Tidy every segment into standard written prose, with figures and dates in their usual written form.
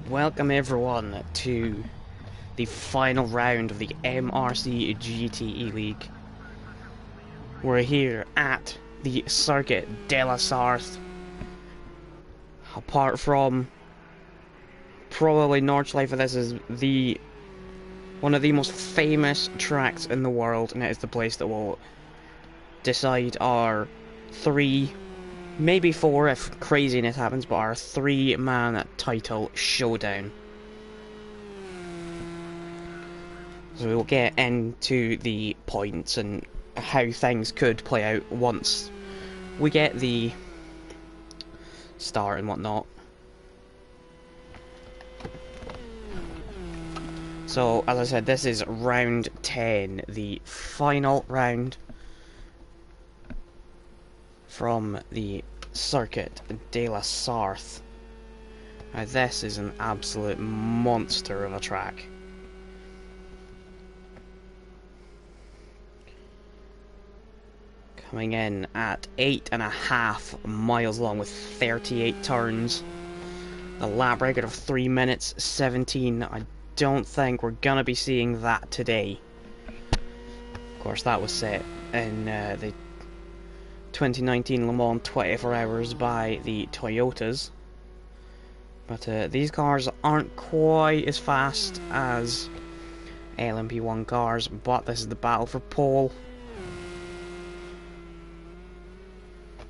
Welcome everyone to the final round of the MRC GTE League. We're here at the Sarthe de la Sarthe. Apart from probably Nordschleife, this is one of the most famous tracks in the world, and it is the place that will decide our maybe four if craziness happens, but our three-man title showdown. So we'll get into the points and how things could play out once we get the start and whatnot. So, as I said, this is round 10, the final round from the Circuit de la Sarthe. Now, this is an absolute monster of a track. Coming in at 8.5 miles long with 38 turns. The lap record of 3 minutes 17. I don't think we're gonna be seeing that today. Of course, that was set in the 2019 Le Mans 24 Hours by the Toyotas. But these cars aren't quite as fast as LMP1 cars, but this is the battle for pole.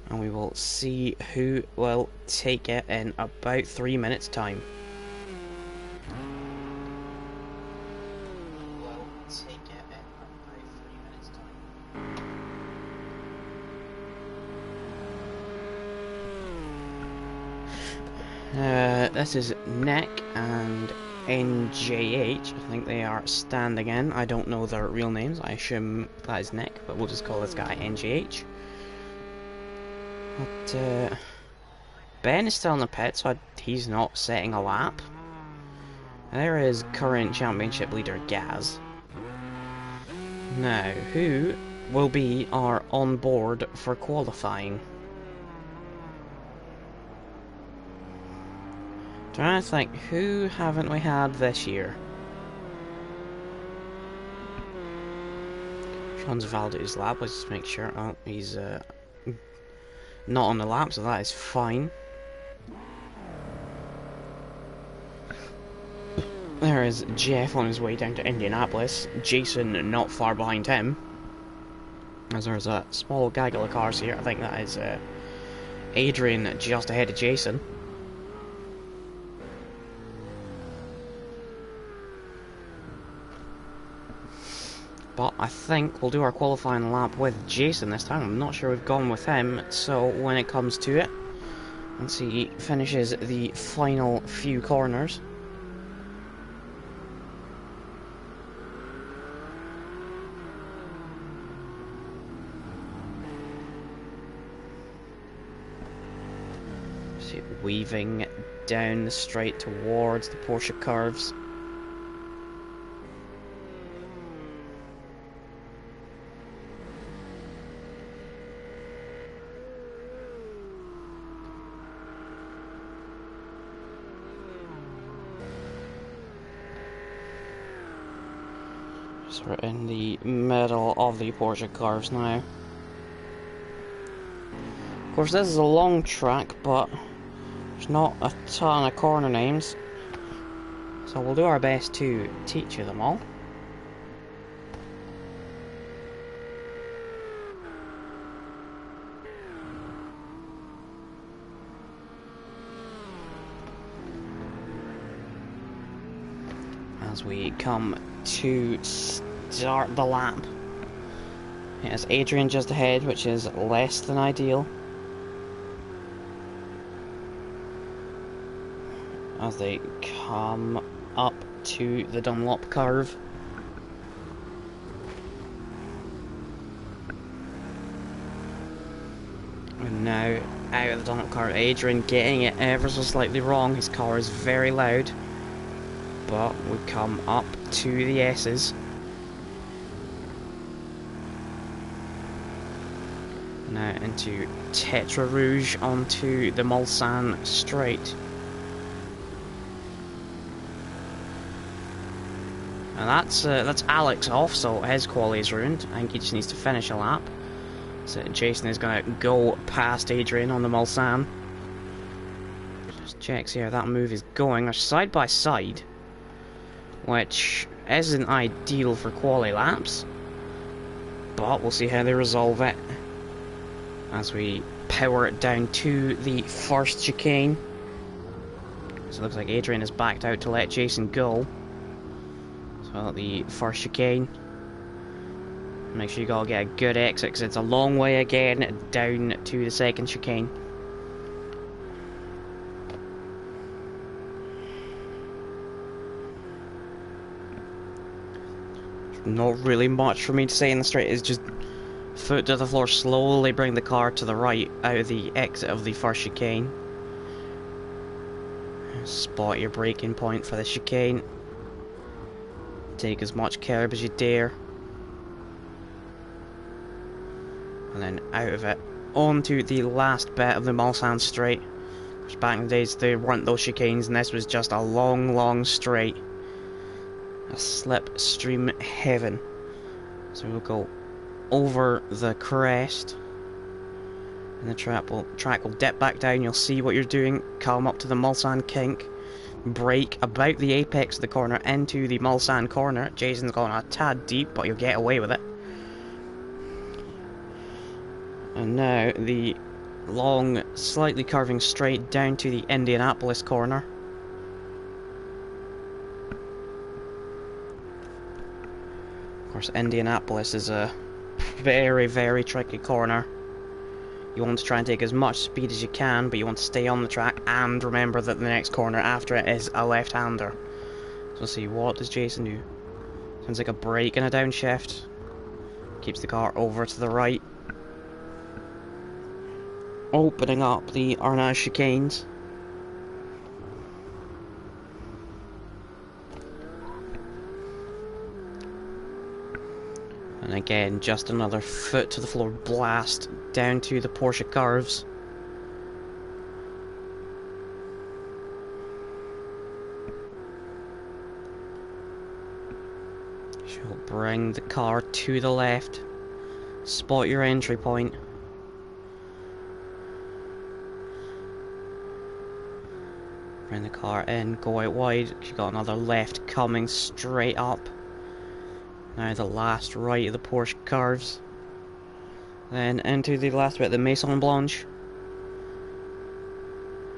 And we will see who will take it in about 3 minutes' time. This is Nick and NJH. I think they are standing in. I don't know their real names. I assume that is Nick, but we'll just call this guy NJH. But Ben is still in the pit, so he's not setting a lap. There is current championship leader Gaz. Now, who will be our on board for qualifying? Trying to think, who haven't we had this year? Sean's valid his lap, let's just make sure. Oh, he's not on the lap, so that is fine. There is Jeff on his way down to Indianapolis. Jason not far behind him. As there's a small gaggle of cars here. I think that is Adrian just ahead of Jason. But I think we'll do our qualifying lap with Jason this time. I'm not sure we've gone with him, so when it comes to it, once he finishes the final few corners. See it weaving down the straight towards the Porsche curves. So we're in the middle of the Porsche curves now. Of course, this is a long track, but there's not a ton of corner names, so we'll do our best to teach you them all. As we come to start the lap, it's Adrian just ahead, which is less than ideal. As they come up to the Dunlop curve. And now out of the Dunlop curve, Adrian getting it ever so slightly wrong. His car is very loud. But we come up to the S's. Now into Tetra Rouge onto the Mulsanne straight. And that's Alex off, so his quality is ruined. I think he just needs to finish a lap. So Jason is going to go past Adrian on the Mulsanne. Just check, see how that move is going. They're side by side, which isn't ideal for quali laps, but we'll see how they resolve it as we power it down to the first chicane. So it looks like Adrian is backed out to let Jason go. So the first chicane. Make sure you gotta get a good exit because it's a long way again down to the second chicane. Not really much for me to say in the straight. It's just foot to the floor, slowly bring the car to the right out of the exit of the first chicane. Spot your braking point for the chicane. Take as much curb as you dare. And then out of it, onto the last bit of the Mulsanne straight. Which back in the days there weren't those chicanes, and this was just a long, long straight. A slipstream heaven. So we'll go over the crest. And the track will dip back down, you'll see what you're doing. Come up to the Mulsanne kink. Brake about the apex of the corner into the Mulsanne corner. Jason's gone a tad deep, but you'll get away with it. And now the long, slightly curving straight down to the Indianapolis corner. Of course, Indianapolis is a very, very tricky corner. You want to try and take as much speed as you can, but you want to stay on the track and remember that the next corner after it is a left-hander. So let's see, what does Jason do? Sounds like a brake and a downshift. Keeps the car over to the right. Opening up the Arnage chicanes. And again, just another foot to the floor blast down to the Porsche curves. She'll bring the car to the left. Spot your entry point. Bring the car in, go out wide. She got another left coming straight up. Now the last right of the Porsche curves. Then into the last bit of the Maison Blanche.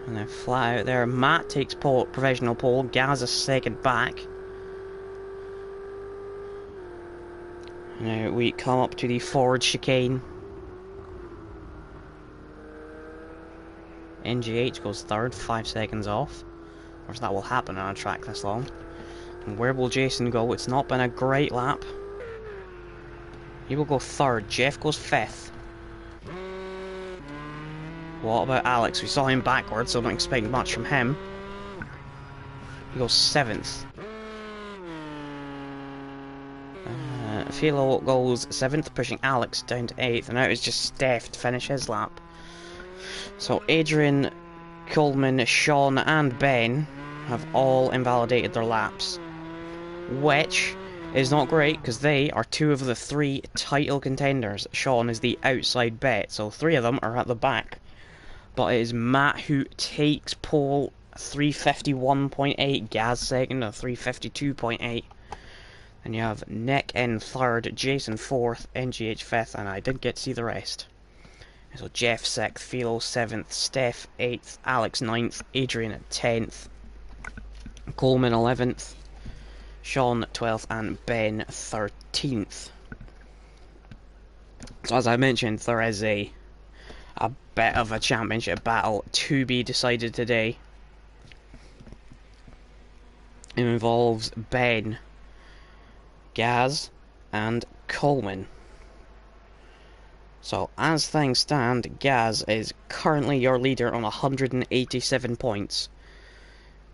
And then flat out there. Matt takes provisional pole. Gaz a second back. Now we come up to the forward chicane. NGH goes third, 5 seconds off. Of course that will happen on a track this long. And where will Jason go? It's not been a great lap. He will go third. Jeff goes fifth. What about Alex? We saw him backwards, so don't expect much from him. He goes seventh. Philo goes seventh, pushing Alex down to eighth, and now it's just Steph to finish his lap. So Adrian, Coleman, Sean and Ben have all invalidated their laps, which is not great because they are two of the three title contenders. Sean is the outside bet, so three of them are at the back. But it is Matt who takes pole, 351.8, Gaz second at 352.8. And you have Nick in third, Jason fourth, NGH fifth, and I didn't get to see the rest. So Jeff sixth, Philo seventh, Steph eighth, Alex ninth, Adrian at 10th, Coleman 11th, Sean 12th, and Ben 13th. So as I mentioned, there is a bit of a championship battle to be decided today. It involves Ben, Gaz, and Coleman. So, as things stand, Gaz is currently your leader on 187 points.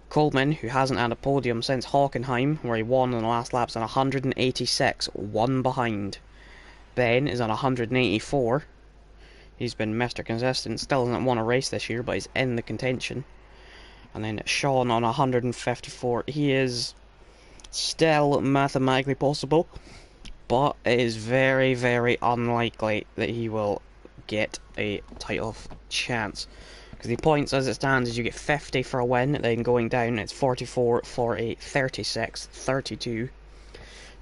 Coleman, who hasn't had a podium since Hockenheim, where he won in the last laps, on 186, one behind. Ben is on 184. He's been Mr. Consistent, still hasn't won a race this year, but he's in the contention. And then Sean on 154. He is Still mathematically possible, but it is very, very unlikely that he will get a title chance. Because the points as it stands is you get 50 for a win, then going down it's 44, 48, 36, 32,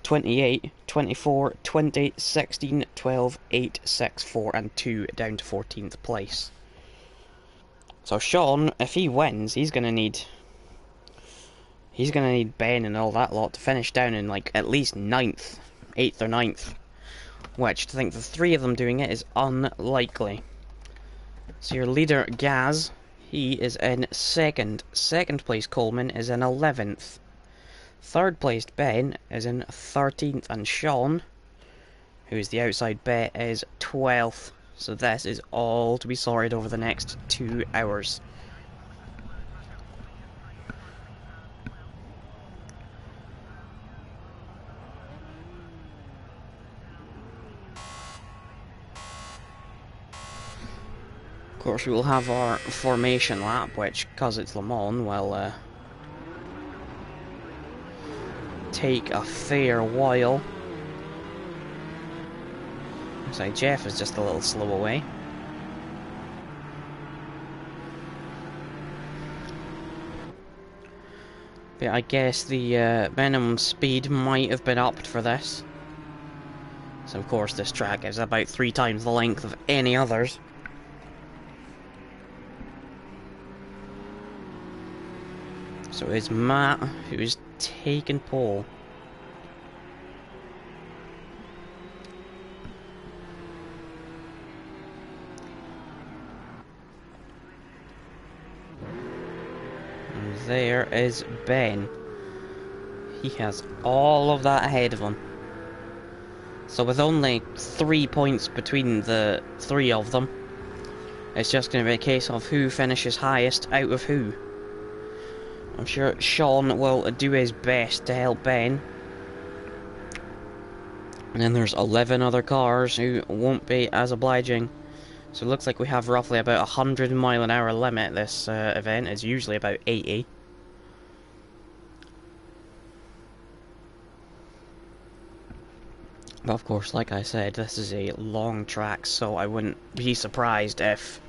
28, 24, 20, 16, 12, 8, 6, 4 and 2 down to 14th place. So Sean, if he wins, he's gonna need Ben and all that lot to finish down in like at least 9th, 8th or 9th. Which, to think the three of them doing it is unlikely. So your leader, Gaz, he is in 2nd. 2nd place, Coleman, is in 11th. 3rd placed Ben is in 13th. And Sean, who is the outside bet, is 12th. So this is all to be sorted over the next 2 hours. Of course, we will have our formation lap, which, because it's Le Mans, will take a fair while. Looks like Jeff is just a little slow away. But I guess the minimum speed might have been upped for this. So of course this track is about 3 times the length of any others. So it's Matt who's taken pole. And there is Ben. He has all of that ahead of him. So with only 3 points between the 3 of them, it's just going to be a case of who finishes highest out of who. I'm sure Sean will do his best to help Ben. And then there's 11 other cars who won't be as obliging. So it looks like we have roughly about 100 mile an hour limit this event. It's usually about 80. But of course, like I said, this is a long track, so I wouldn't be surprised if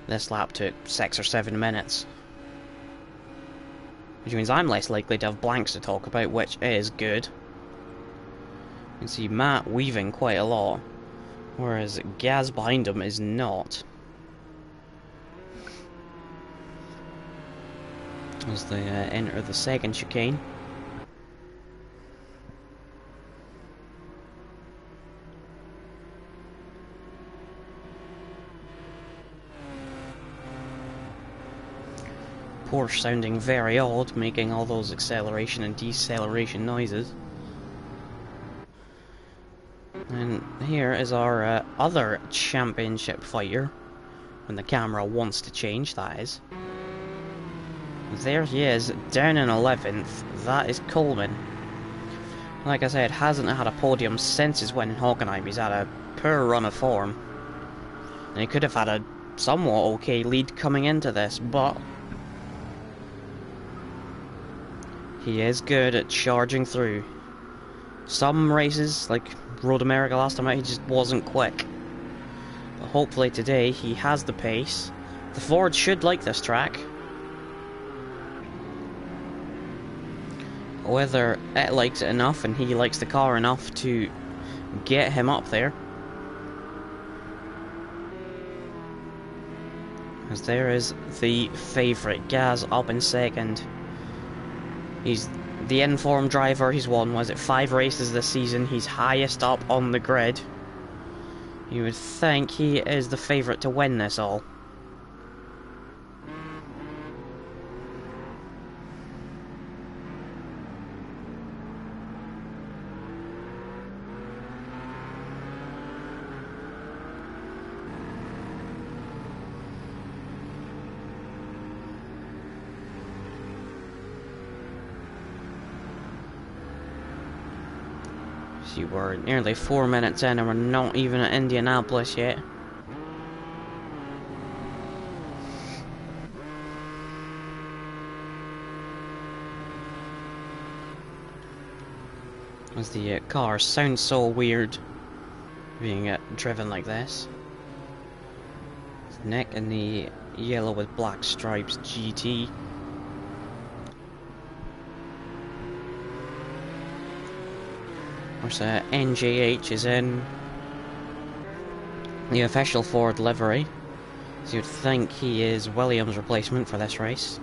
this lap took 6 or 7 minutes. Which means I'm less likely to have blanks to talk about, which is good. You can see Matt weaving quite a lot, whereas Gaz behind him is not. As they enter the second chicane. Porsche sounding very odd, making all those acceleration and deceleration noises. And here is our other championship fighter, when the camera wants to change, that is. There he is, down in 11th, that is Coleman. Like I said, hasn't had a podium since his win in Hockenheim. He's had a poor run of form. And he could have had a somewhat okay lead coming into this, but he is good at charging through. Some races, like Road America last time out, he just wasn't quick. But hopefully today he has the pace. The Ford should like this track. Whether it likes it enough and he likes the car enough to get him up there. As there is the favourite, Gaz up in second. He's the informed driver. He's won, was it 5 races this season? He's highest up on the grid. You would think he is the favourite to win this all. See, we're nearly 4 minutes in and we're not even at Indianapolis yet. As the car sounds so weird being driven like this. His neck in the yellow with black stripes GT. Of course, NJH is in the official Ford livery, so you'd think he is Williams' replacement for this race.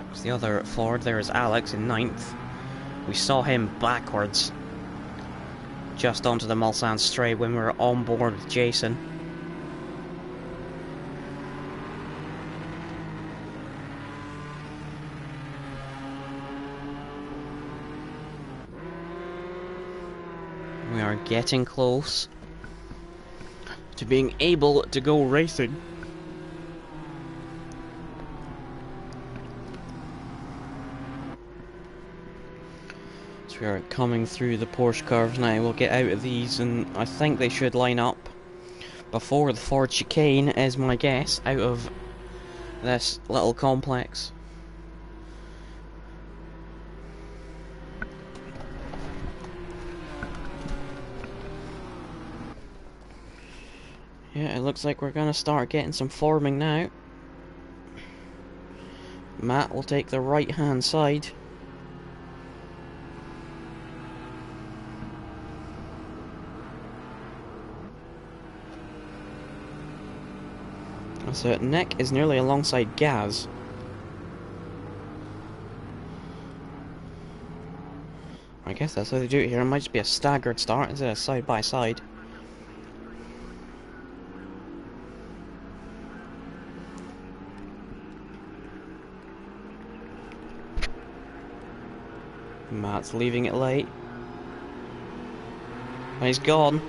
There's the other Ford, there is Alex in 9th. We saw him backwards just onto the Mulsanne straight when we were on board with Jason. We are getting close to being able to go racing. So we are coming through the Porsche curves now. We'll get out of these and I think they should line up before the Ford chicane, is my guess, out of this little complex. Yeah, it looks like we're gonna start getting some forming now. Matt will take the right hand side. So Nick is nearly alongside Gaz. I guess that's how they do it here. It might just be a staggered start instead of side by side. Matt's leaving it late. And he's gone.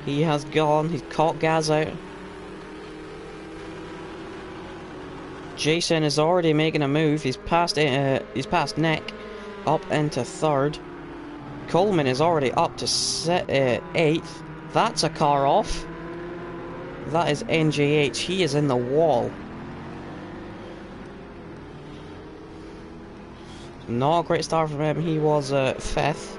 He has gone. He's caught Gaz out. Jason is already making a move. He's past Nick, up into 3rd. Coleman is already up to 8th. That's a car off. That is NJH. He is in the wall. Not a great start from him. He was 5th.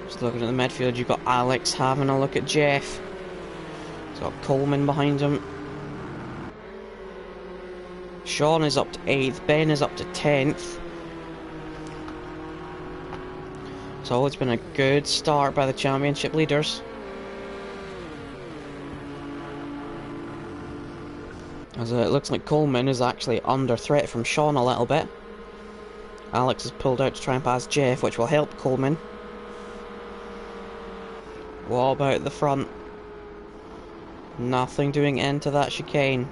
Just looking at the midfield, you've got Alex having a look at Jeff. He's got Coleman behind him. Sean is up to 8th. Ben is up to 10th. So it's been a good start by the championship leaders. As it looks like Coleman is actually under threat from Sean a little bit. Alex has pulled out to try and pass Jeff, which will help Coleman. What about the front? Nothing doing into that chicane.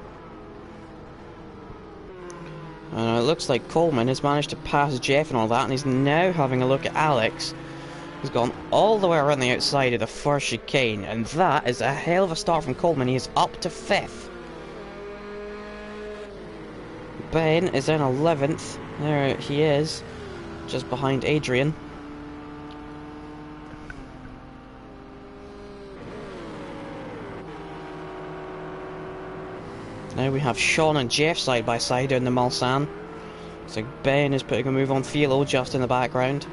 And it looks like Coleman has managed to pass Jeff and all that, and he's now having a look at Alex. He's gone all the way around the outside of the first chicane, and that is a hell of a start from Coleman. He is up to 5th. Ben is in 11th. There he is, just behind Adrian. Now we have Sean and Jeff side by side in the Mulsanne. So Ben is putting a move on Philo just in the background.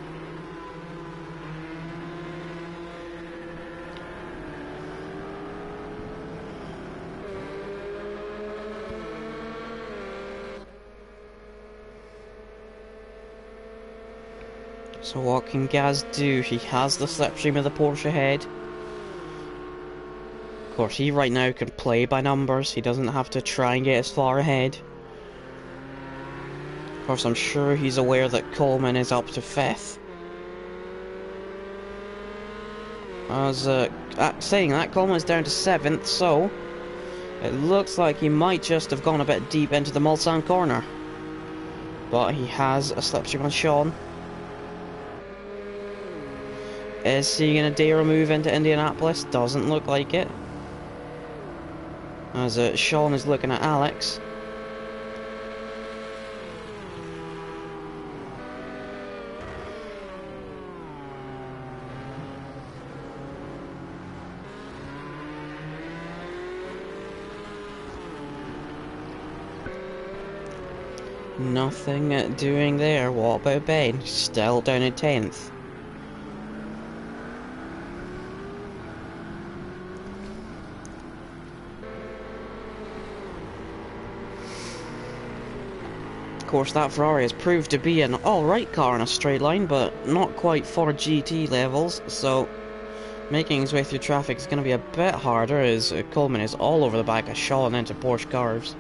So what can Gaz do? He has the slipstream of the Porsche ahead. Of course, he right now can play by numbers. He doesn't have to try and get as far ahead. Of course, I'm sure he's aware that Coleman is up to 5th. As saying that, Coleman is down to 7th, so it looks like he might just have gone a bit deep into the Mulsanne corner. But he has a slipstream on Sean. Is he going to dare a move into Indianapolis? Doesn't look like it. As Sean is looking at Alex. Nothing doing there. What about Ben? Still down in 10th. Of course, that Ferrari has proved to be an alright car in a straight line, but not quite for GT levels, so making his way through traffic is going to be a bit harder as Coleman is all over the back of Shaw into Porsche cars.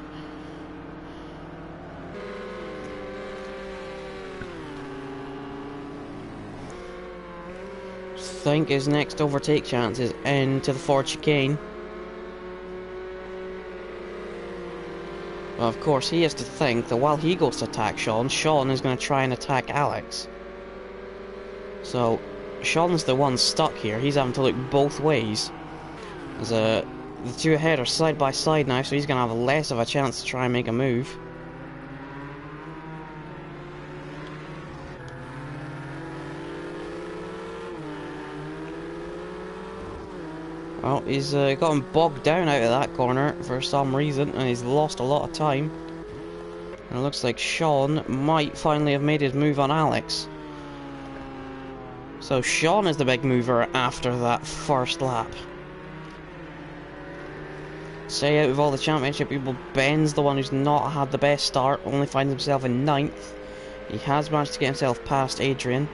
I think his next overtake chance is into the Ford chicane. Well, of course, he has to think that while he goes to attack Sean is going to try and attack Alex. So, Sean's the one stuck here. He's having to look both ways. As the two ahead are side by side now, so he's going to have less of a chance to try and make a move. Well, he's gotten bogged down out of that corner for some reason, and he's lost a lot of time. And it looks like Sean might finally have made his move on Alex. So Sean is the big mover after that first lap. Say out of all the championship people, Ben's the one who's not had the best start, only finds himself in 9th. He has managed to get himself past Adrian.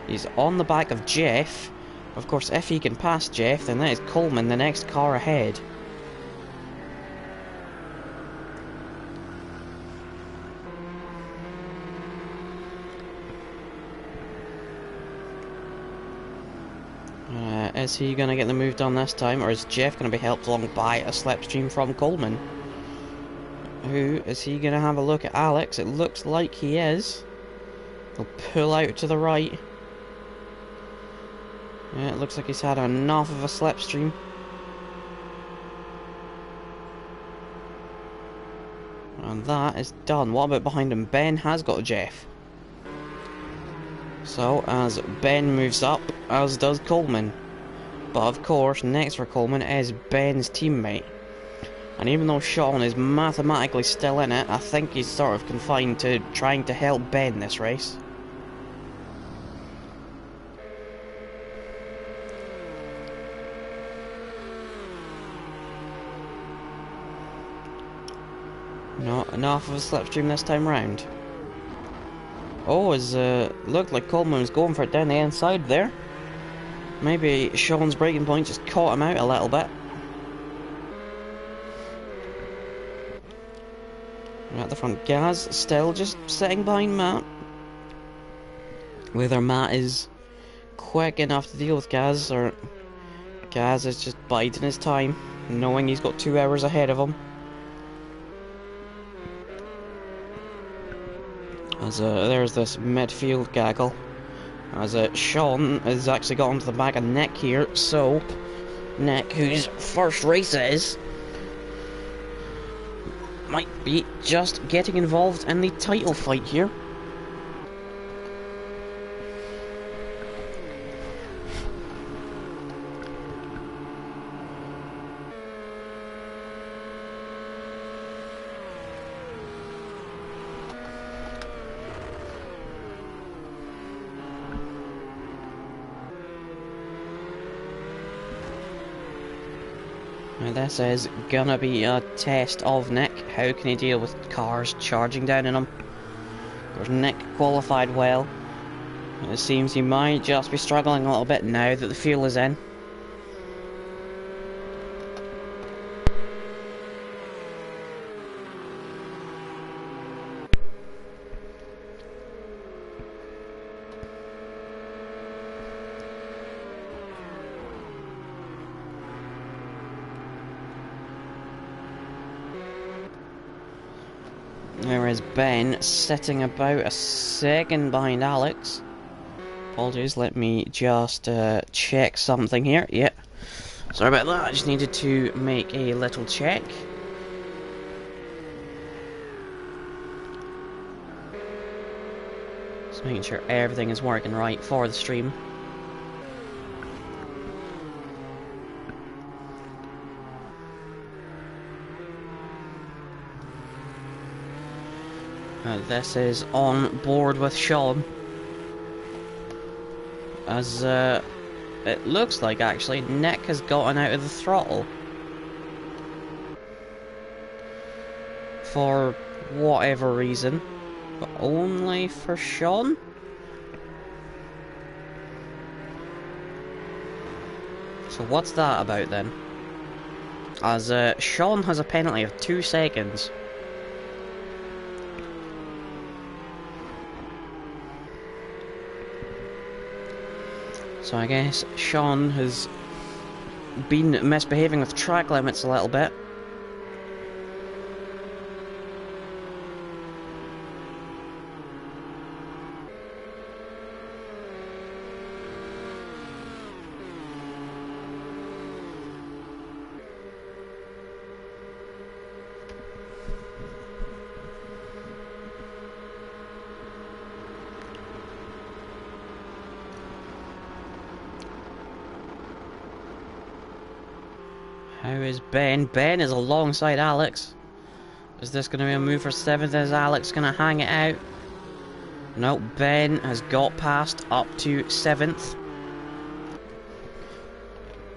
He's on the back of Jeff. Of course, if he can pass Jeff, then that is Coleman, the next car ahead. Is he going to get the move done this time, or is Jeff going to be helped along by a slipstream from Coleman? Who is he going to have a look at Alex? It looks like he is. He'll pull out to the right. Yeah, it looks like he's had enough of a slipstream. And that is done. What about behind him? Ben has got Jeff. So, as Ben moves up, as does Coleman. But of course, next for Coleman is Ben's teammate. And even though Sean is mathematically still in it, I think he's sort of confined to trying to help Ben this race. Not enough of a slipstream this time round. Oh, looked like Coleman was going for it down the inside there. Maybe Sean's braking point just caught him out a little bit. At the front, Gaz still just sitting behind Matt. Whether Matt is quick enough to deal with Gaz, or Gaz is just biding his time, knowing he's got 2 hours ahead of him. As there's this midfield gaggle. As Sean has actually got onto the back of Nick here, so Nick, whose first race it is, might be just getting involved in the title fight here. Now this is gonna be a test of Nick. How can he deal with cars charging down on him? Of course, Nick qualified well. It seems he might just be struggling a little bit now that the fuel is in. There is Ben sitting about a second behind Alex. Apologies, let me just check something here. Yep. Sorry about that, I just needed to make a little check. Just making sure everything is working right for the stream. This is on board with Sean. As it looks like actually Nick has gotten out of the throttle. For whatever reason. But only for Sean? So what's that about then? As Sean has a penalty of 2 seconds. So I guess Sean has been misbehaving with track limits a little bit. How is Ben? Ben is alongside Alex. Is this going to be a move for 7th? Is Alex going to hang it out? No, Ben has got past up to 7th.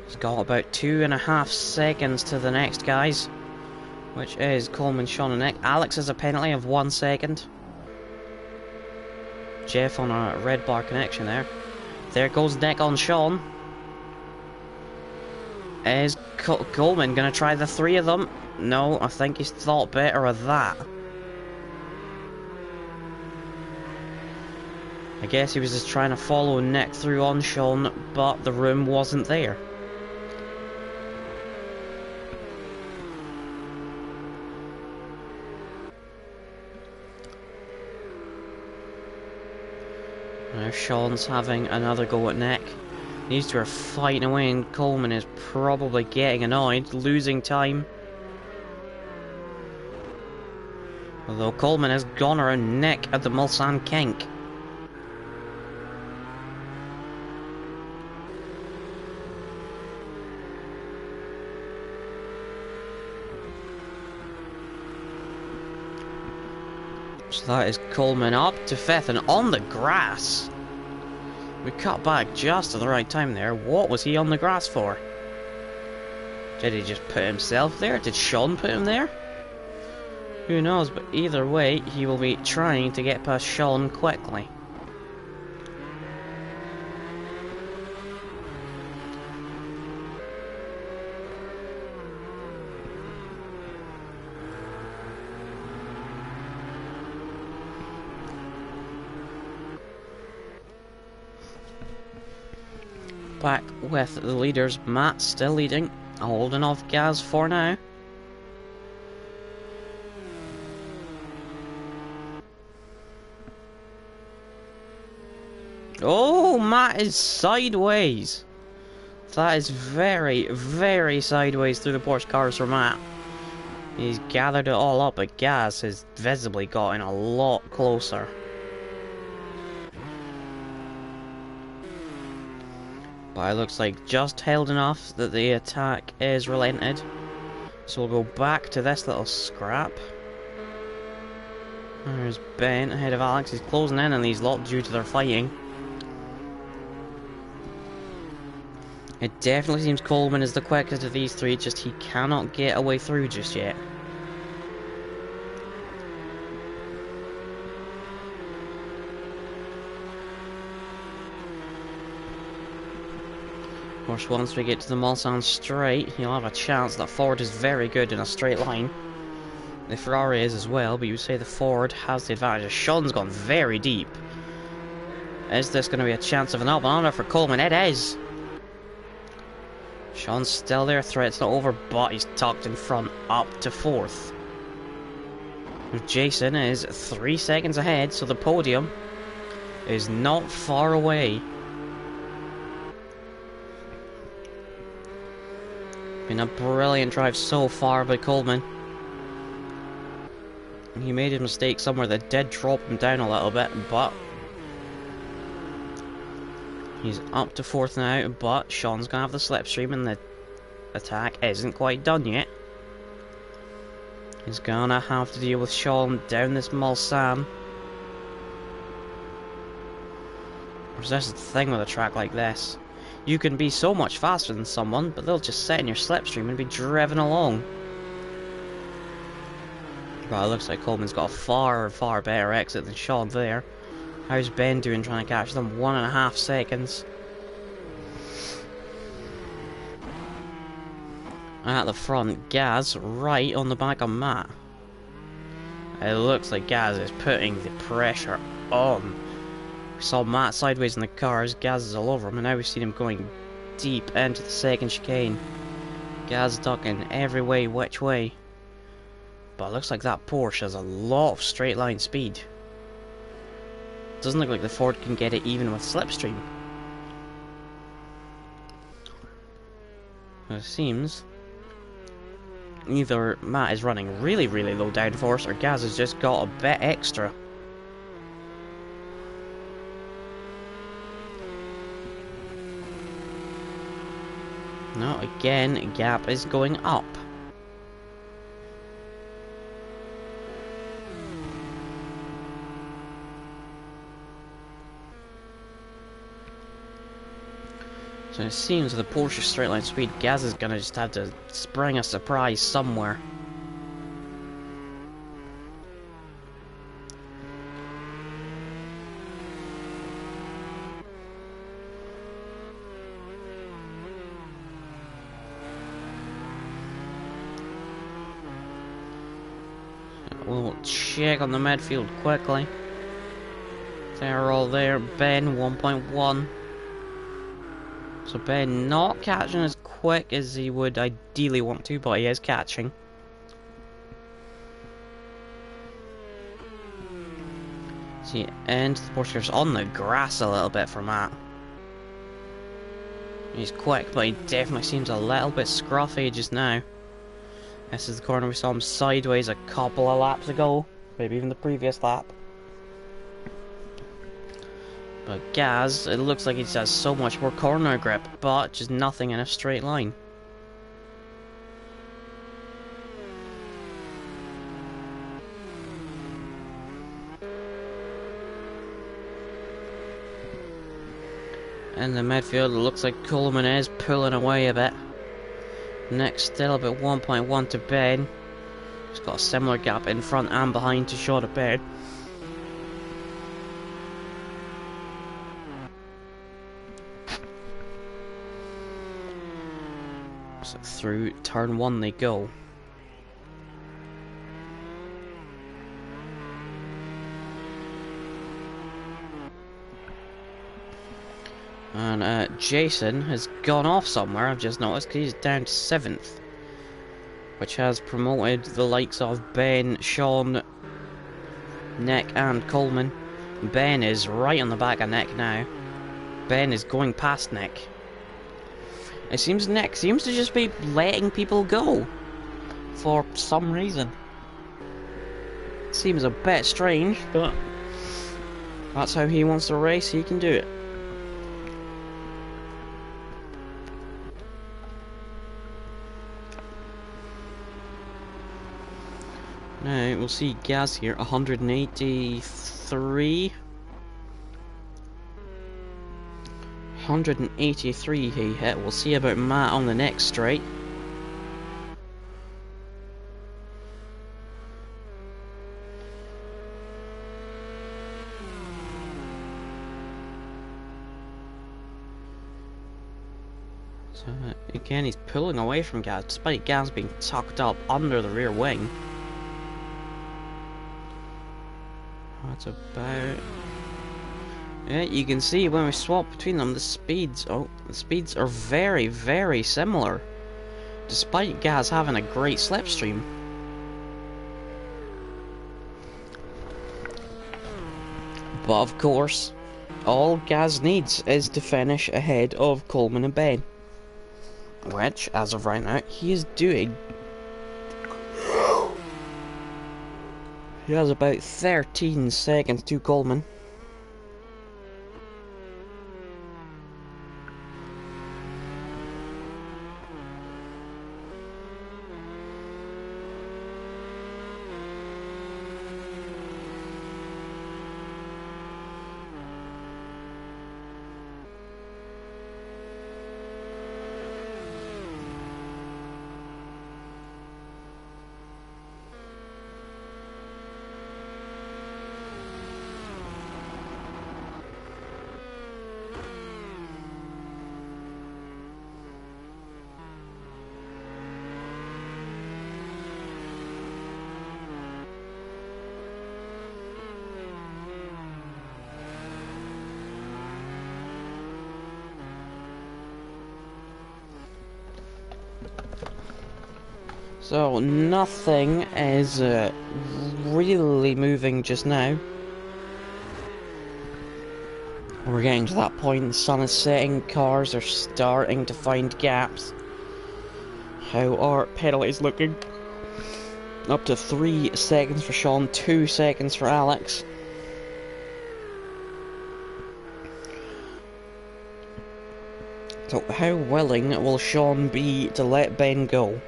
He's got about 2.5 seconds to the next guys, which is Coleman, Sean and Nick. Alex has a penalty of 1 second. Jeff on a red bar connection there. There goes Nick on Sean. Is Coleman going to try the 3 of them? No, I think he's thought better of that. I guess he was just trying to follow Nick through on Sean, but the room wasn't there. Now Sean's having another go at Nick. These two are fighting away and Coleman is probably getting annoyed, losing time. Although Coleman has gone around Nick at the Mulsanne kink. So that is Coleman up to 5th and on the grass. We cut back just at the right time there. What was he on the grass for? Did he just put himself there? Did Sean put him there? Who knows, but either way, he will be trying to get past Sean quickly. Back with the leaders, Matt still leading, holding off Gaz for now. Oh, Matt is sideways. That is very, very sideways through the Porsche cars for Matt. He's gathered it all up, but Gaz has visibly gotten a lot closer. But it looks like just held enough that the attack is relented. So we'll go back to this little scrap. There's Ben ahead of Alex. He's closing in on these lot due to their fighting. It definitely seems Coleman is the quickest of these three, just he cannot get away through just yet. Of course, once we get to the Mulsanne straight, you'll have a chance. That Ford is very good in a straight line. The Ferrari is as well, but you would say the Ford has the advantage. Sean's gone very deep. Is this going to be a chance of an up and under for Coleman? It is! Sean's still there, threat's not over, but he's tucked in front, up to 4th. Jason is 3 seconds ahead, so the podium is not far away. Been a brilliant drive so far by Coleman. He made a mistake somewhere that did drop him down a little bit, but he's up to 4th now, but Sean's gonna have the slipstream and the attack isn't quite done yet. He's gonna have to deal with Sean down this Mulsanne. That's the thing with a track like this. You can be so much faster than someone, but they'll just set in your slipstream and be driven along. But it looks like Coleman's got a far, far better exit than Sean there. How's Ben doing trying to catch them? 1.5 seconds. At the front, Gaz right on the back of Matt. It looks like Gaz is putting the pressure on. We saw Matt sideways in the cars, Gaz is all over him, and now we've seen him going deep into the second chicane. Gaz ducking every way, which way. But it looks like that Porsche has a lot of straight line speed. Doesn't look like the Ford can get it even with slipstream. It seems either Matt is running really, really low downforce, or Gaz has just got a bit extra. No, again, gap is going up. So it seems with the Porsche straight line speed, Gaz is gonna just have to spring a surprise somewhere. We'll check on the midfield quickly. They're all there. Ben 1.1. So Ben not catching as quick as he would ideally want to, but he is catching. See, and the Porsche's on the grass a little bit for Matt. He's quick, but he definitely seems a little bit scruffy just now. This is the corner we saw him sideways a couple of laps ago, maybe even the previous lap. But Gaz, it looks like he just has so much more corner grip, but just nothing in a straight line. In the midfield, it looks like Coleman is pulling away a bit. Nick still about 1.1 to Ben. He's got a similar gap in front and behind to show the Ben. So through turn 1 they go. And Jason has gone off somewhere, I've just noticed, because he's down to 7th. Which has promoted the likes of Ben, Sean, Nick and Coleman. Ben is right on the back of Nick now. Ben is going past Nick. It seems Nick seems to just be letting people go. For some reason. Seems a bit strange, but that's how he wants to race, he can do it. Now, we'll see Gaz here, 183. 183 he hit. We'll see about Matt on the next straight. So, again, he's pulling away from Gaz, despite Gaz being tucked up under the rear wing. That's about... Yeah, you can see when we swap between them, the speeds are very, very similar. Despite Gaz having a great slipstream. But of course, all Gaz needs is to finish ahead of Coleman and Ben. Which, as of right now, he is doing. He has about 13 seconds to Coleman. So nothing is really moving just now. We're getting to that point, the sun is setting, cars are starting to find gaps. How our penalty is looking? Up to 3 seconds for Sean, 2 seconds for Alex. So how willing will Sean be to let Ben go?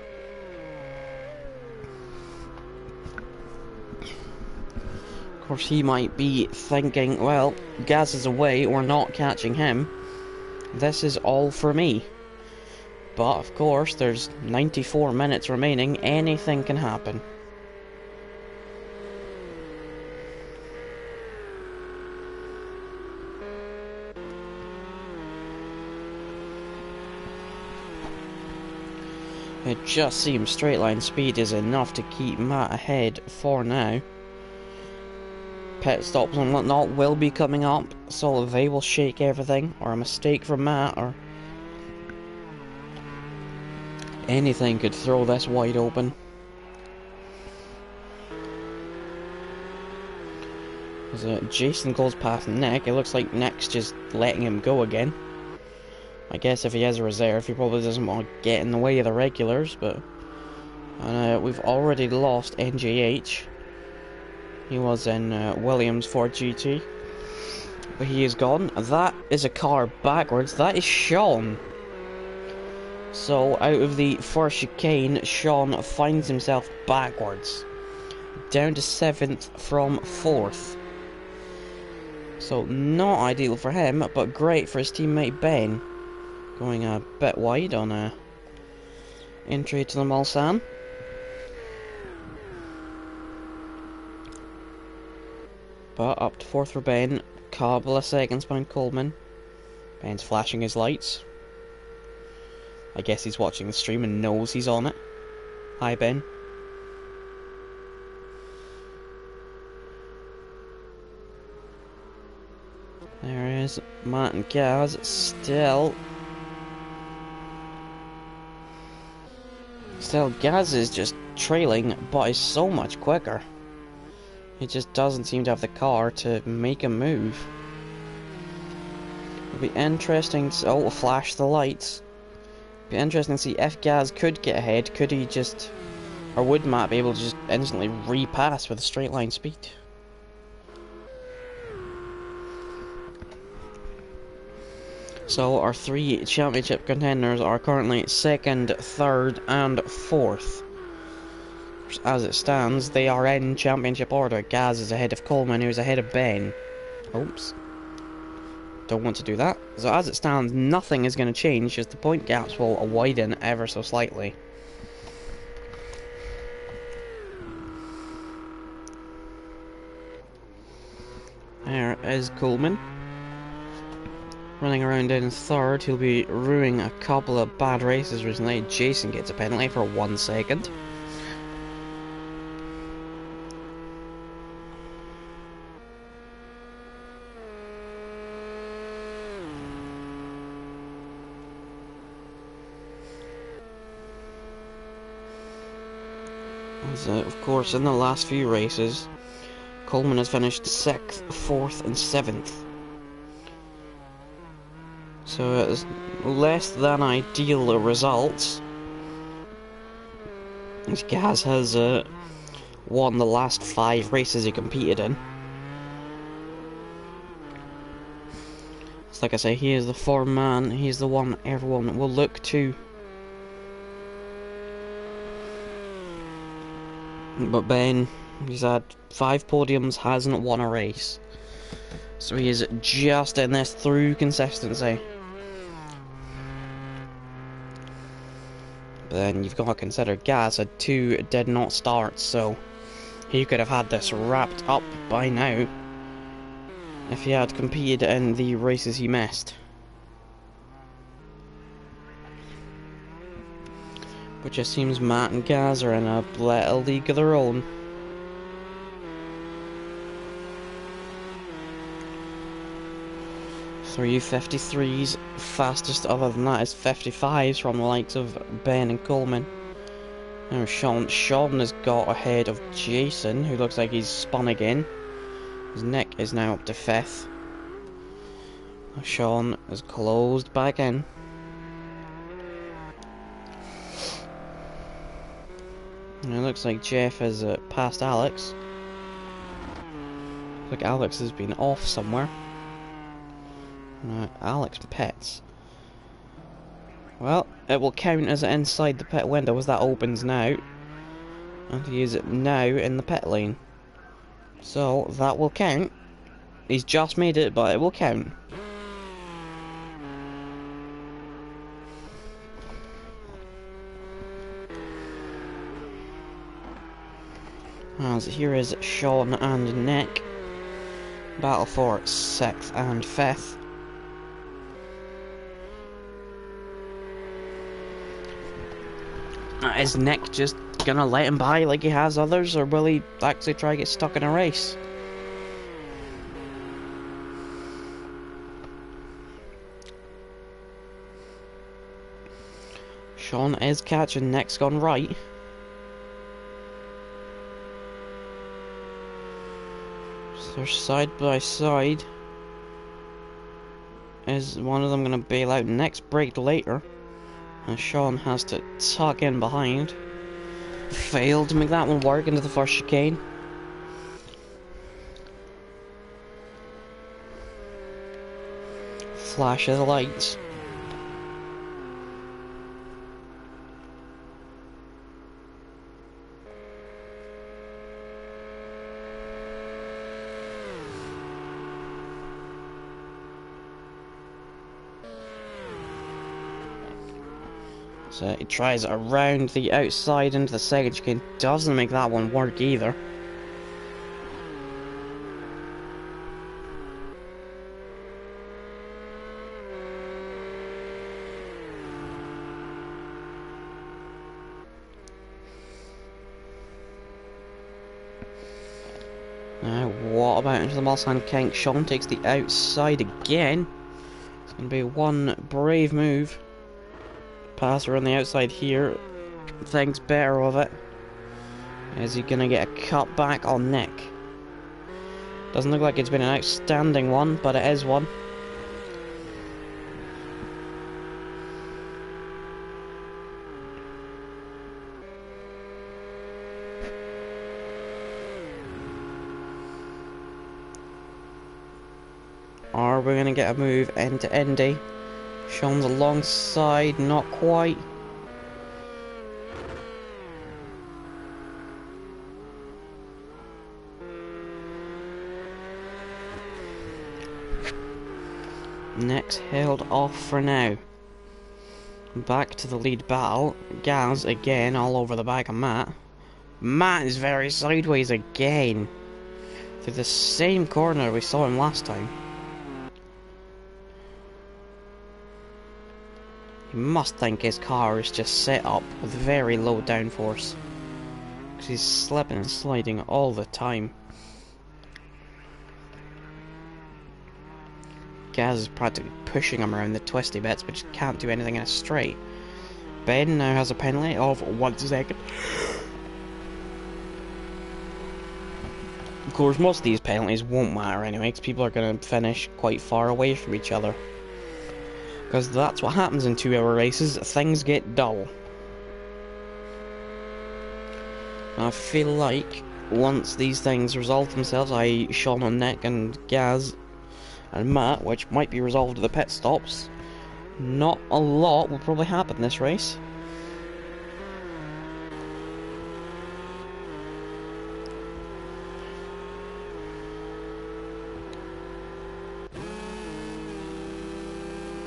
Of course he might be thinking, well, Gaz is away, we're not catching him. This is all for me. But of course there's 94 minutes remaining, anything can happen. It just seems straight line speed is enough to keep Matt ahead for now. Pit stops and whatnot will be coming up, so they will shake everything, or a mistake from Matt, or anything could throw this wide open. As Jason goes past Nick, it looks like Nick's just letting him go again. I guess if he has a reserve, he probably doesn't want to get in the way of the regulars, but... And we've already lost NJH. He was in Williams Ford GT. But he is gone. That is a car backwards. That is Sean. So, out of the first chicane, Sean finds himself backwards. Down to 7th from 4th. So, not ideal for him, but great for his teammate Ben. Going a bit wide on a entry to the Mulsanne. But up to 4th for Ben. Couple of seconds behind Coleman. Ben's flashing his lights. I guess he's watching the stream and knows he's on it. Hi, Ben. There is Matt and Gaz still. Still, Gaz is just trailing, but is so much quicker. He just doesn't seem to have the car to make a move. It'll be interesting to... Oh, flash the lights. It'll be interesting to see if Gaz could get ahead. Could he just... Or would Matt be able to just instantly repass with a straight line speed? So our 3 championship contenders are currently 2nd, 3rd and 4th. As it stands, they are in championship order. Gaz is ahead of Coleman, who's ahead of Ben. Oops. Don't want to do that. So as it stands, nothing is going to change, just the point gaps will widen ever so slightly. There is Coleman. Running around in 3rd, he'll be ruining a couple of bad races recently. Jason gets a penalty for 1 second. As, of course, in the last few races, Coleman has finished 6th, 4th and 7th. So it's less than ideal results. As Gaz has won the last 5 races he competed in. It's like I say, he is the form man, he's the one everyone will look to. But Ben, he's had 5 podiums, hasn't won a race. So he is just in this through consistency. But then you've got to consider Gaz had 2 did not start, so he could have had this wrapped up by now if he had competed in the races he missed. But just seems Matt and Gaz are in a little league of their own. Three 53s, fastest other than that is 55s from the likes of Ben and Coleman. Now Sean has got ahead of Jason, who looks like he's spun again. His neck is now up to 5th. Sean is closed back in. And it looks like Jeff has passed Alex. Looks like Alex has been off somewhere. Alex pits. Well, it will count as inside the pit window as that opens now. I have to use it now in the pit lane. So, that will count. He's just made it, but it will count. As here is Sean and Nick. Battle for 6th and 5th. Is Nick just gonna let him by like he has others, or will he actually try to get stuck in a race? Sean is catching, Nick's gone right. So they're side by side. Is one of them gonna bail out? Nick's braked later. And Sean has to tuck in behind. Failed to make that one work into the first chicane. Flash of the lights. So he tries around the outside into the second chicane, doesn't make that one work either. Now, what about into the Mulsanne Kink? Sean takes the outside again. It's going to be one brave move. Passer on the outside here. Thinks better of it. Is he going to get a cut back on Nick? Doesn't look like it's been an outstanding one, but it is one. Are we going to get a move into Indy? Sean's alongside, not quite. Nick's held off for now. Back to the lead battle. Gaz again all over the back of Matt. Matt is very sideways again. Through the same corner we saw him last time. He must think his car is just set up with very low downforce. Because he's slipping and sliding all the time. Gaz is practically pushing him around the twisty bits, but just can't do anything in a straight. Ben now has a penalty of 1 second. Of course, most of these penalties won't matter anyway, because people are going to finish quite far away from each other. Because that's what happens in 2-hour races, things get dull. I feel like once these things resolve themselves, i.e. Sean and Nick and Gaz and Matt, which might be resolved at the pit stops, not a lot will probably happen in this race.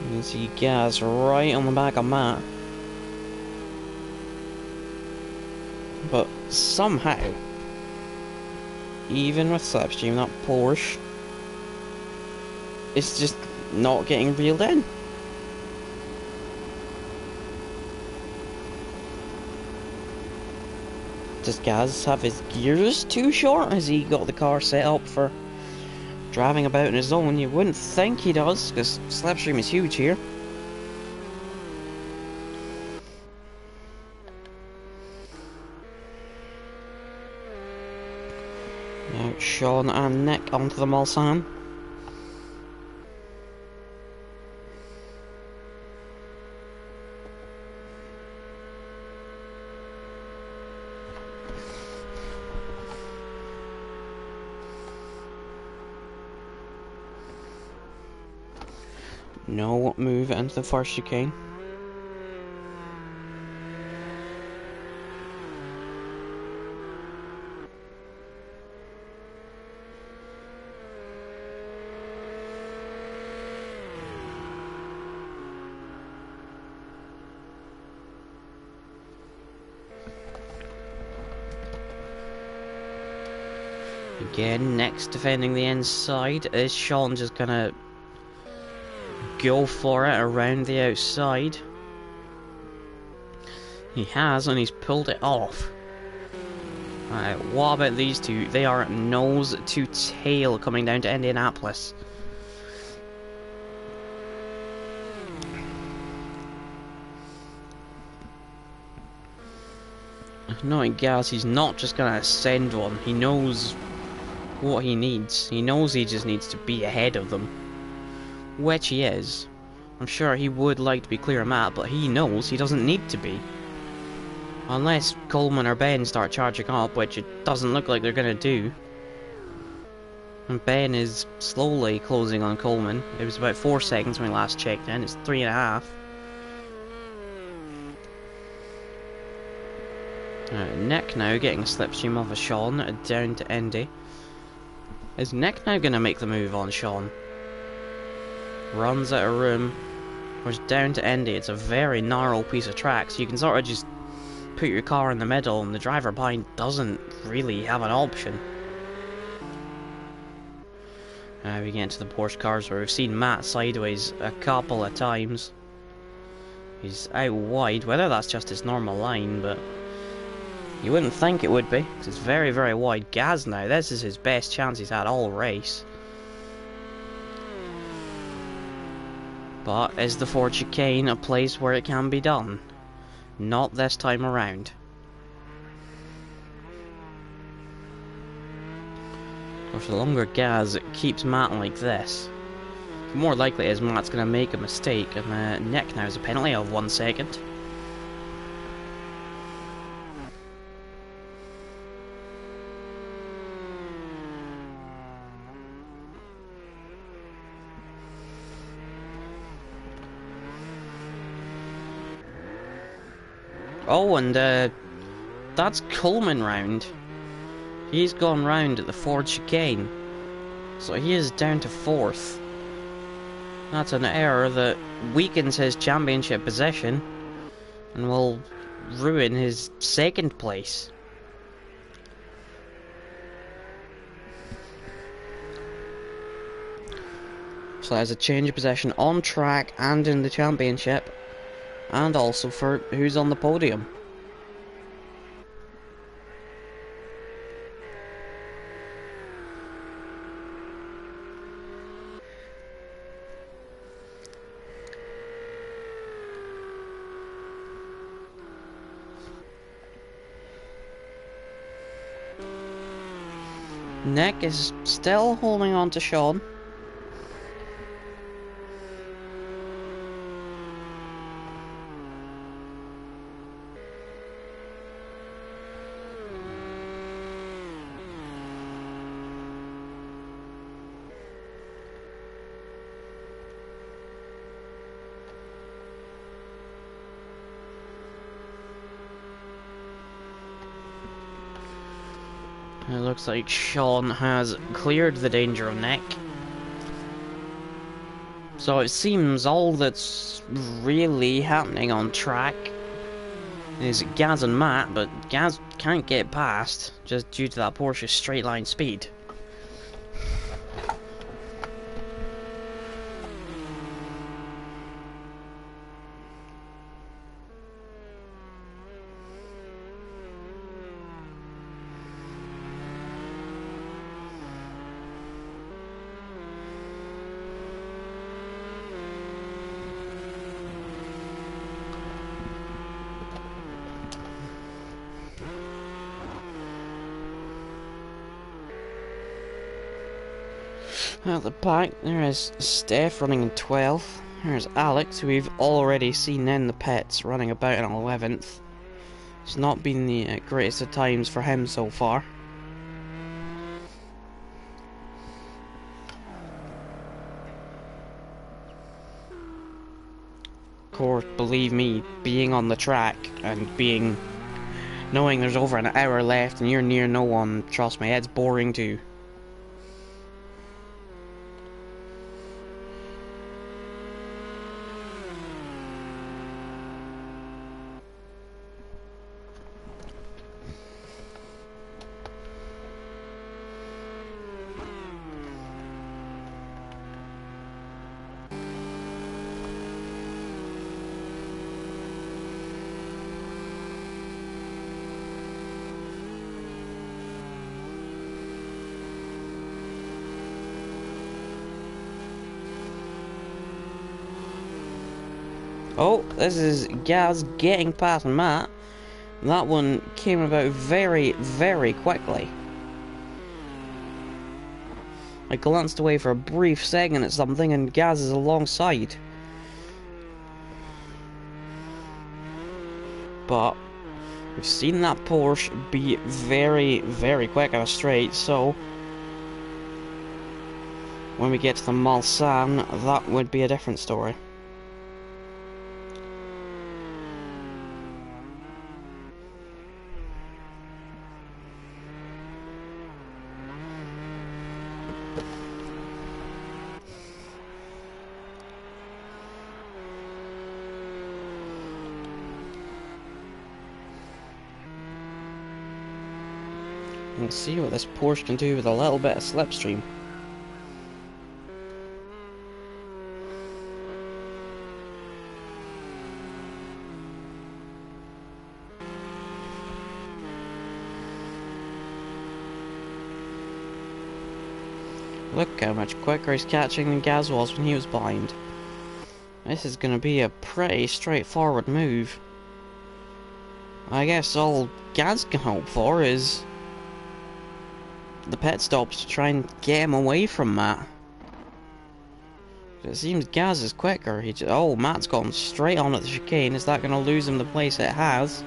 You can see Gaz right on the back of Matt. But somehow, even with Slipstream, that Porsche is just not getting reeled in. Does Gaz have his gears too short? Has he got the car set up for driving about on his own? You wouldn't think he does, because Slipstream is huge here. Now Sean and Nick onto the Mulsanne. No move into the first chicane. Again, next defending the inside. Is Sean just gonna go for it around the outside? He has, and he's pulled it off. Alright, what about these two? They are nose to tail coming down to Indianapolis. Knowing Gaz, he's not just gonna send one. He knows what he needs. He knows he just needs to be ahead of them. Which he is. I'm sure he would like to be clear of Matt, but he knows he doesn't need to be. Unless Coleman or Ben start charging up, which it doesn't look like they're gonna do. And Ben is slowly closing on Coleman. It was about 4 seconds when we last checked in. It's 3.5. Nick now getting a slipstream off of Sean down to Indy. Is Nick now gonna make the move on Sean? Runs out of room. Goes down to Indy. It's a very narrow piece of track, so you can sort of just put your car in the middle and the driver behind doesn't really have an option. We get into the Porsche cars where we've seen Matt sideways a couple of times. He's out wide, whether that's just his normal line, but you wouldn't think it would be, because it's very, very wide. Gaz now, this is his best chance he's had all race. But is the Ford chicane a place where it can be done? Not this time around. Of course, the longer Gaz keeps Matt like this, the more likely it is Matt's going to make a mistake, and Nick now has a penalty of 1 second. Oh, and that's Coleman round. He's gone round at the Ford chicane, so he is down to 4th. That's an error that weakens his championship position and will ruin his 2nd place. So there's a change of possession on track and in the championship. And also for who's on the podium. Nick is still holding on to Sean. It looks like Sean has cleared the danger of Nick. So it seems all that's really happening on track is Gaz and Matt, but Gaz can't get past just due to that Porsche's straight line speed. At the back, there is Steph running in 12th. There's Alex, who we've already seen in the pits, running about in 11th. It's not been the greatest of times for him so far. Of course, believe me, being on the track and knowing there's over an hour left and you're near no one, trust me, it's boring too. Oh, this is Gaz getting past Matt. That one came about very, very quickly. I glanced away for a brief second at something and Gaz is alongside. But we've seen that Porsche be very, very quick on a straight, so when we get to the Mulsanne, that would be a different story. Let's see what this Porsche can do with a little bit of slipstream. Look how much quicker he's catching than Gaz was when he was behind. This is going to be a pretty straightforward move. I guess all Gaz can hope for is the pit stops to try and get him away from Matt. It seems Gaz is quicker. Oh, Matt's gone straight on at the chicane. Is that going to lose him the place it has?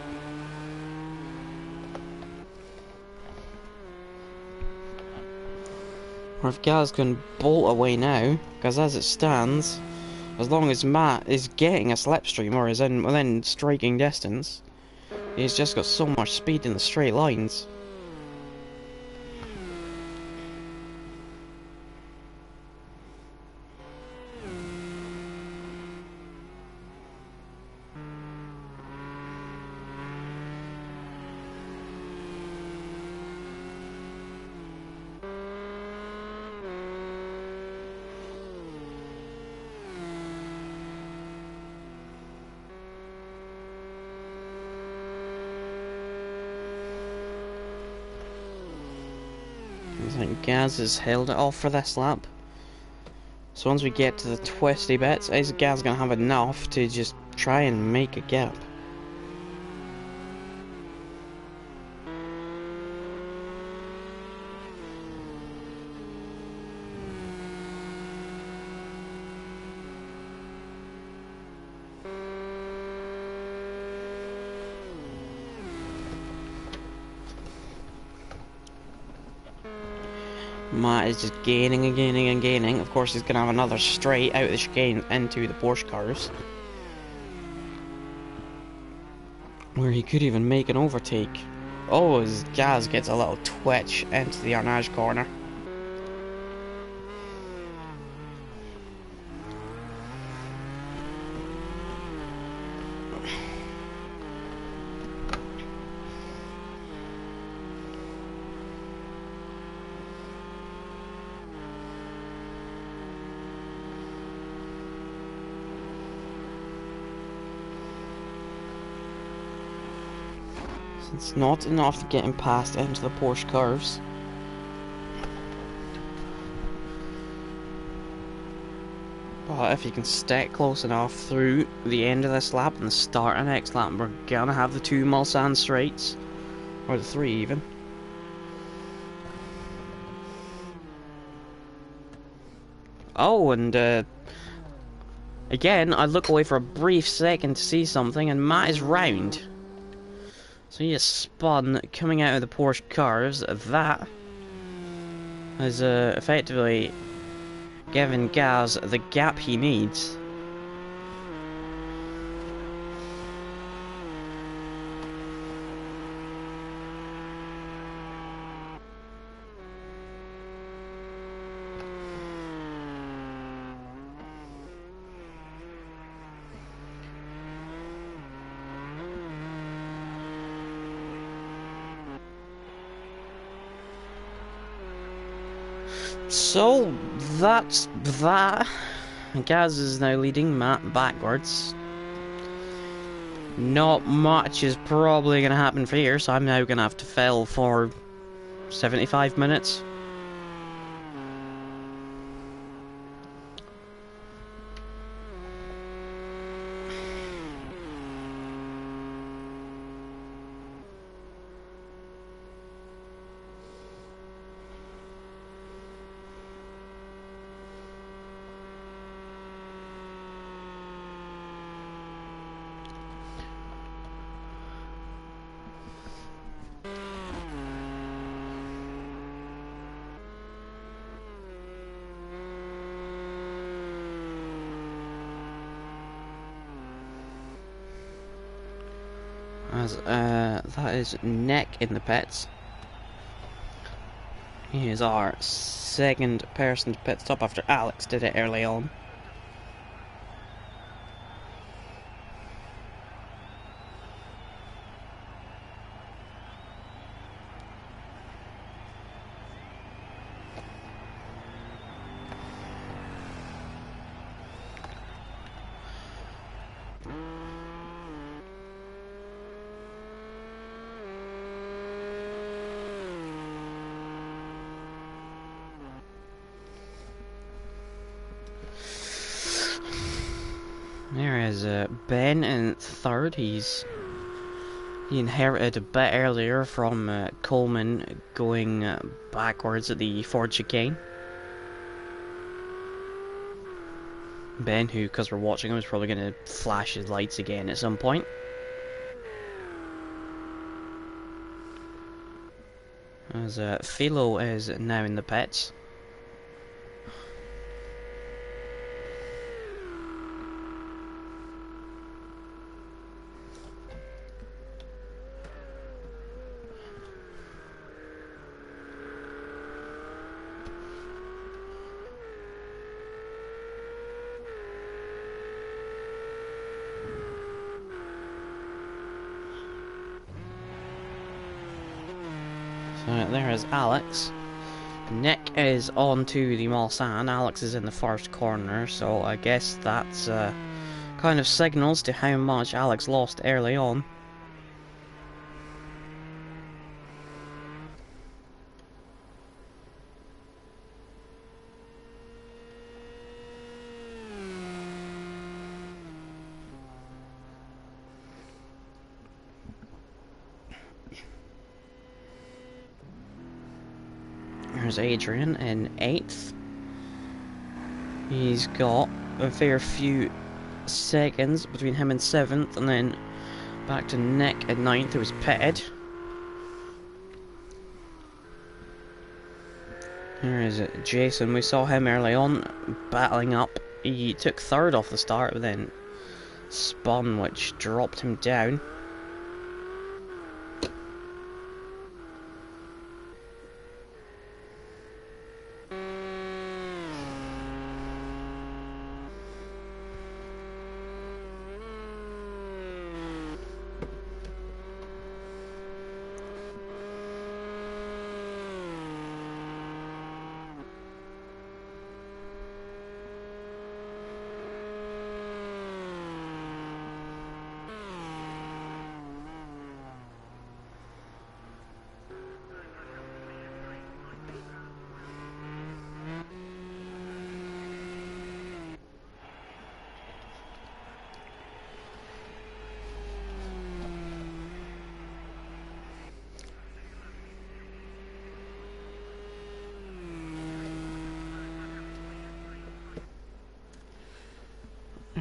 Or if Gaz can bolt away now, because as it stands, as long as Matt is getting a slipstream or is within striking distance, he's just got so much speed in the straight lines. I think Gaz has held it off for this lap. So once we get to the twisty bits, is Gaz going to have enough to just try and make a gap? Matt is just gaining and gaining and gaining. Of course, he's going to have another straight out of the chicane into the Porsche cars, where he could even make an overtake. Oh, as Gaz gets a little twitch into the Arnage corner. It's not enough to get him past into the Porsche curves. But if you can stick close enough through the end of this lap and the start of the next lap, we're gonna have the 2 Mulsanne straights. Or the 3 even. Oh, and again, I look away for a brief second to see something, and Matt is round. So he just spun coming out of the Porsche cars. That has effectively given Gaz the gap he needs. So, that's that. Gaz is now leading Matt backwards. Not much is probably going to happen for here, so I'm now going to have to fill for 75 minutes. As that is Nick in the pits. He is our second person to pit stop after Alex did it early on. There is Ben in third. He inherited a bit earlier from Coleman going backwards at the Ford chicane. Ben, who, because we're watching him, is probably going to flash his lights again at some point. As Philo is now in the pits. So there is Alex. Nick is on to the Mulsanne. Alex is in the first corner, so I guess that's kind of signals to how much Alex lost early on. There's Adrian in 8th. He's got a fair few seconds between him and 7th, and then back to Nick at 9th, who was pitted. Here is Jason. We saw him early on battling up. He took 3rd off the start, but then spun, which dropped him down.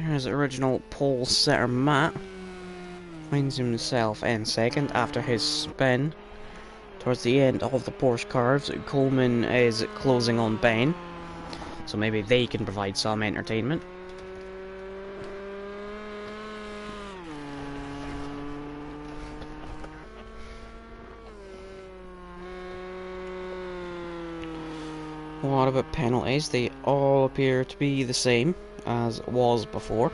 Here's the original pole sitter Matt. Finds himself in second after his spin. Towards the end of the Porsche curves, Coleman is closing on Ben, so maybe they can provide some entertainment. What about penalties? They all appear to be the same as was before.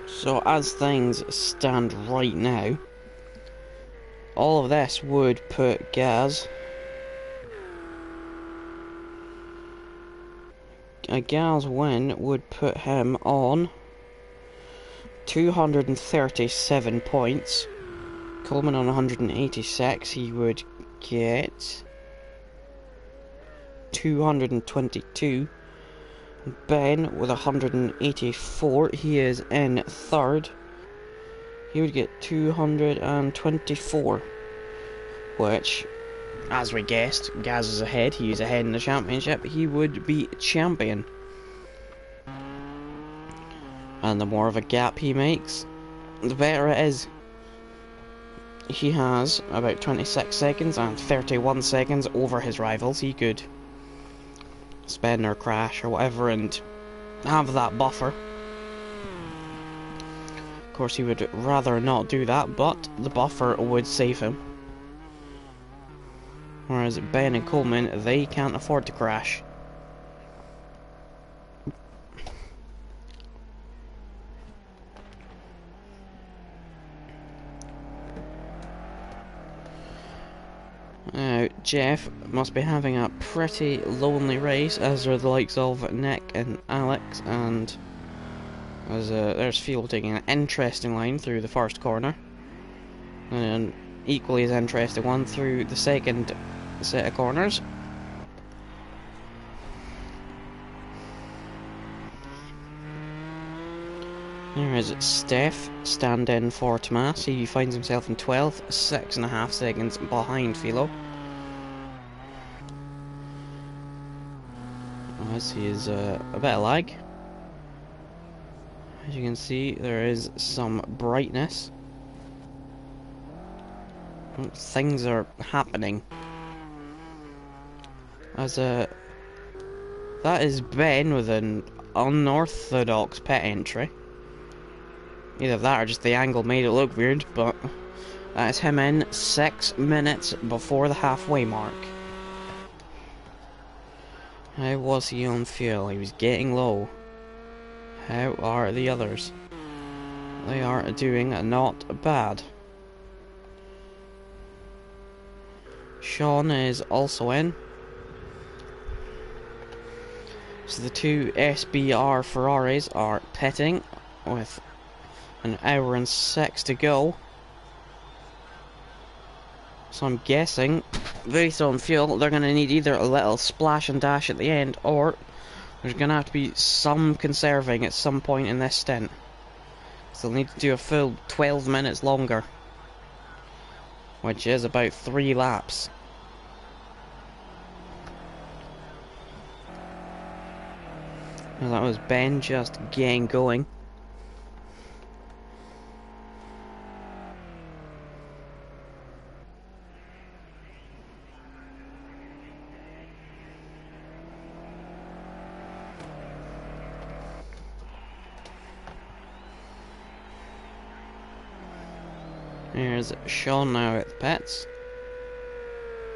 So as things stand right now, all of this would put Gaz a Gaz win would put him on 237 points. Coleman on 186, he would get 222. Ben with 184, he is in third. He would get 224, which, as we guessed, Gaz is ahead. He is ahead in the championship. He would be champion. And the more of a gap he makes, the better it is. He has about 26 seconds and 31 seconds over his rivals. He could spin or crash or whatever and have that buffer. Of course, he would rather not do that, but the buffer would save him. Whereas Ben and Coleman, they can't afford to crash. Now, Jeff must be having a pretty lonely race, as are the likes of Nick and Alex, and as there's Field taking an interesting line through the first corner, and an equally as interesting one through the second set of corners. There is Steph, stand-in for Tomas. He finds himself in 12th, 6.5 seconds behind Philo. As he is a bit of lag. As you can see, there is some brightness. Things are happening. As that is Ben with an unorthodox pit entry. Either that or just the angle made it look weird, but that is him in 6 minutes before the halfway mark. How was he on fuel? He was getting low. How are the others? They are doing not bad. Sean is also in. So the two SBR Ferraris are pitting with an hour and 6 to go. So I'm guessing, based on fuel, they're going to need either a little splash and dash at the end, or there's going to have to be some conserving at some point in this stint. So they'll need to do a full 12 minutes longer, which is about 3 laps. And that was Ben just getting going. Here's Sean now at the pits.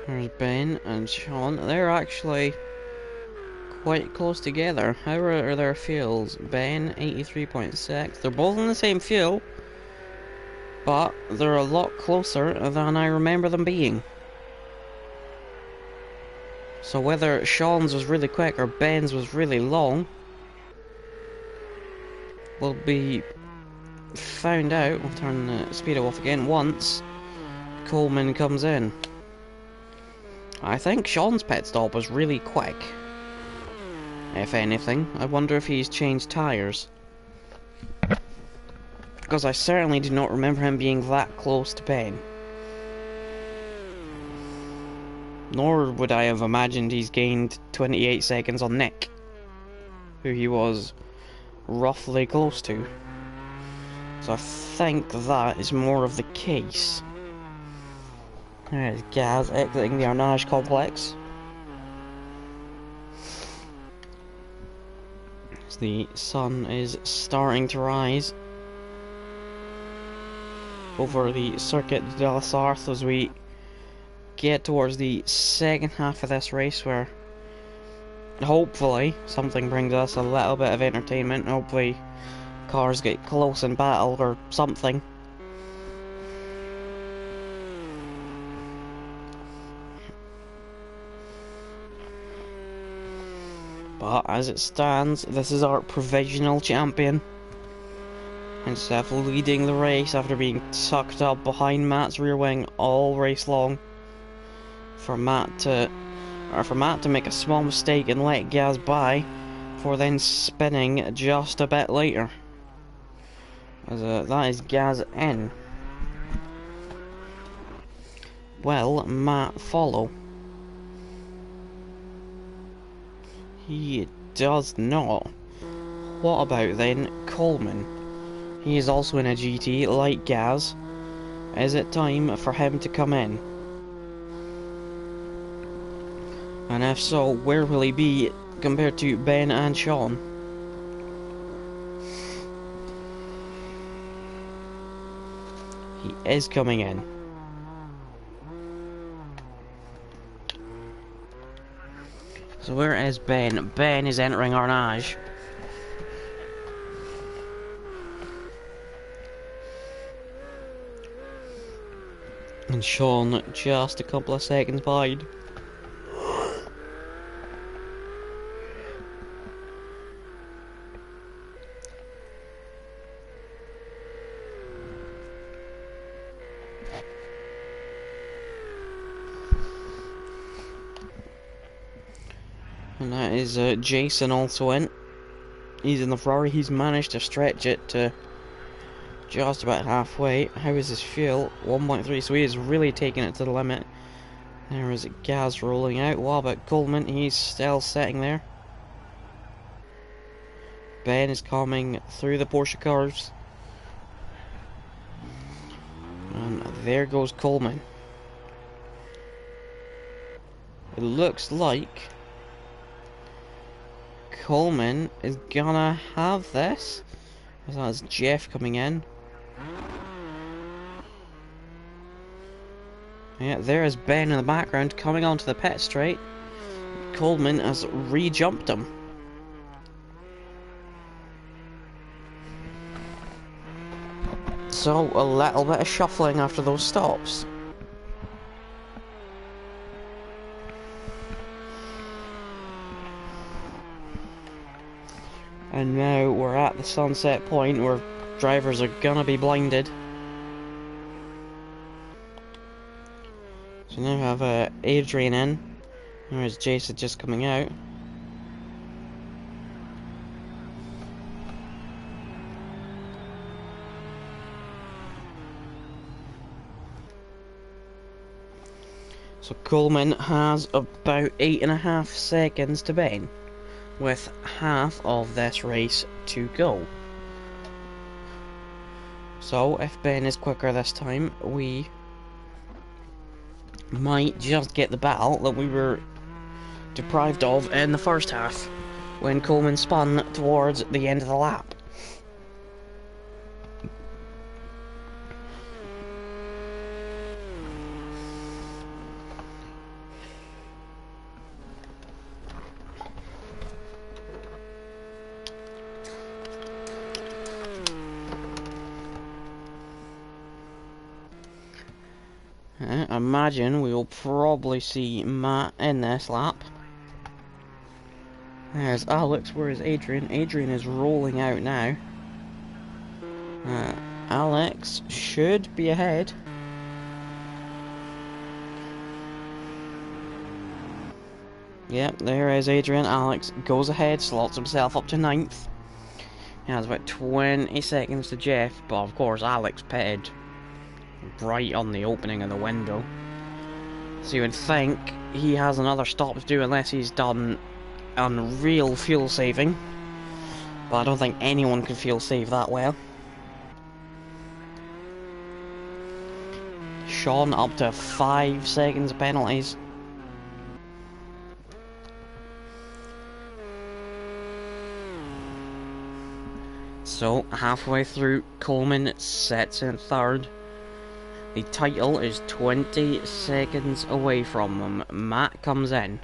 There's Ben and Sean. They're actually quite close together. How are their fuels? Ben, 83.6. They're both in the same fuel, but they're a lot closer than I remember them being. So whether Sean's was really quick or Ben's was really long will be found out. We'll turn the speedo off again once Coleman comes in. I think Sean's pit stop was really quick. If anything, I wonder if he's changed tyres. Because I certainly do not remember him being that close to Ben. Nor would I have imagined he's gained 28 seconds on Nick, who he was roughly close to. So I think that is more of the case. There's Gaz exiting the Arnage complex. As the sun is starting to rise over the Circuit de la Sarthe as we get towards the second half of this race, where hopefully something brings us a little bit of entertainment. Hopefully cars get close in battle or something. But as it stands, this is our provisional champion. And Seth leading the race after being tucked up behind Matt's rear wing all race long. For Matt to make a small mistake and let Gaz by, for then spinning just a bit later. As that is Gaz in. Will Matt follow? He does not. What about then Coleman? He is also in a GT like Gaz. Is it time for him to come in? And if so, where will he be compared to Ben and Sean? He is coming in. So where is Ben? Ben is entering Arnage. And Sean just a couple of seconds behind. And that is Jason also in. He's in the Ferrari. He's managed to stretch it to just about halfway. How is his fuel? 1.3, so he is really taking it to the limit. There is Gaz rolling out. What about Coleman? He's still sitting there. Ben is coming through the Porsche cars. And there goes Coleman. It looks like Coleman is gonna have this. That's Jeff coming in. Yeah, there is Ben in the background coming onto the pit straight. Coleman has re-jumped him. So, a little bit of shuffling after those stops. And now we're at the sunset point where drivers are gonna be blinded. So now we have Adrian in. There's Jason just coming out. So Coleman has about 8.5 seconds to Ben, with half of this race to go. So if Ben is quicker this time, we might just get the battle that we were deprived of in the first half, when Coleman spun towards the end of the lap. I imagine we will probably see Matt in this lap. There's Alex, where is Adrian? Adrian is rolling out now. Alex should be ahead. Yep, there is Adrian. Alex goes ahead, slots himself up to 9th. He has about 20 seconds to Jeff, but of course Alex pitted right on the opening of the window. So you would think he has another stop to do unless he's done unreal fuel saving. But I don't think anyone can fuel save that well. Sean up to 5 seconds of penalties. So, halfway through, Coleman sets in 3rd. The title is 20 seconds away from him. Matt comes in.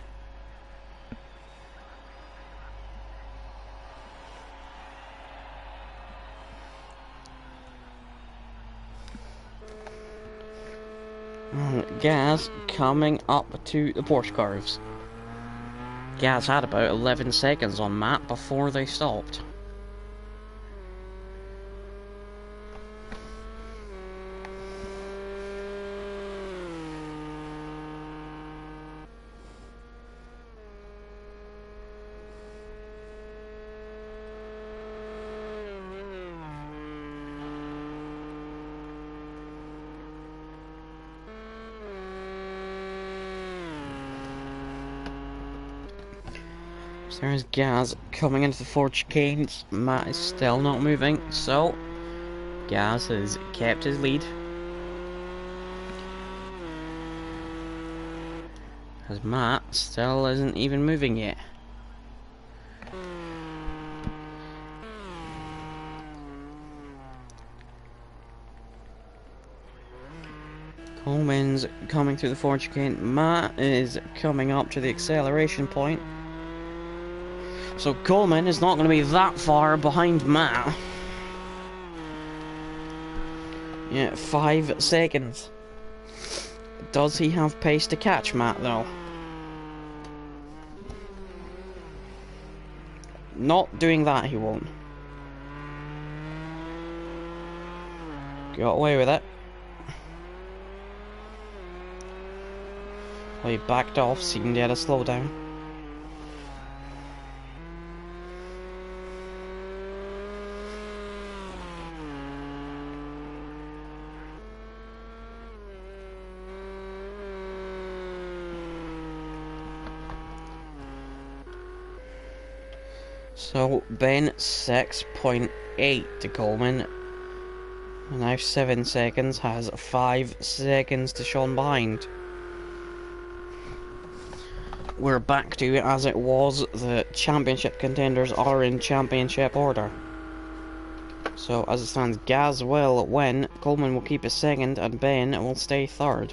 Gaz coming up to the Porsche curves. Gaz had about 11 seconds on Matt before they stopped. There's Gaz coming into the Ford chicanes. Matt is still not moving, so Gaz has kept his lead. As Matt still isn't even moving yet. Coleman's coming through the Ford chicane. Matt is coming up to the acceleration point. So Coleman is not going to be that far behind Matt. Yeah, 5 seconds. Does he have pace to catch Matt, though? Not doing that, he won't. Got away with it. Well, he backed off, seemed he had a slowdown. So, Ben 6.8 to Coleman. Now 7 seconds, has 5 seconds to Sean behind. We're back to as it was. The championship contenders are in championship order. So, as it stands, Gaz will win, Coleman will keep his 2nd, and Ben will stay 3rd.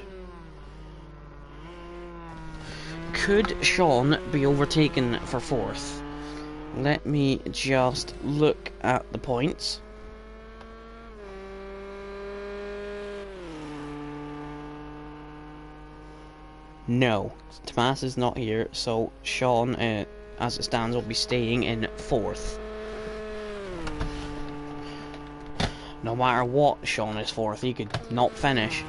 Could Sean be overtaken for 4th? Let me just look at the points. No, Tomas is not here, so Sean, as it stands, will be staying in 4th. No matter what, Sean is 4th, he could not finish.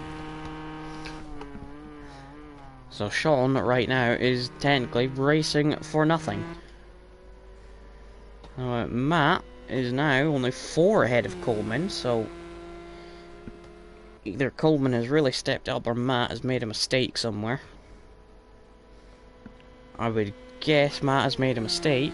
So Sean, right now, is technically racing for nothing. Matt is now only 4 ahead of Coleman, so either Coleman has really stepped up or Matt has made a mistake somewhere. I would guess Matt has made a mistake.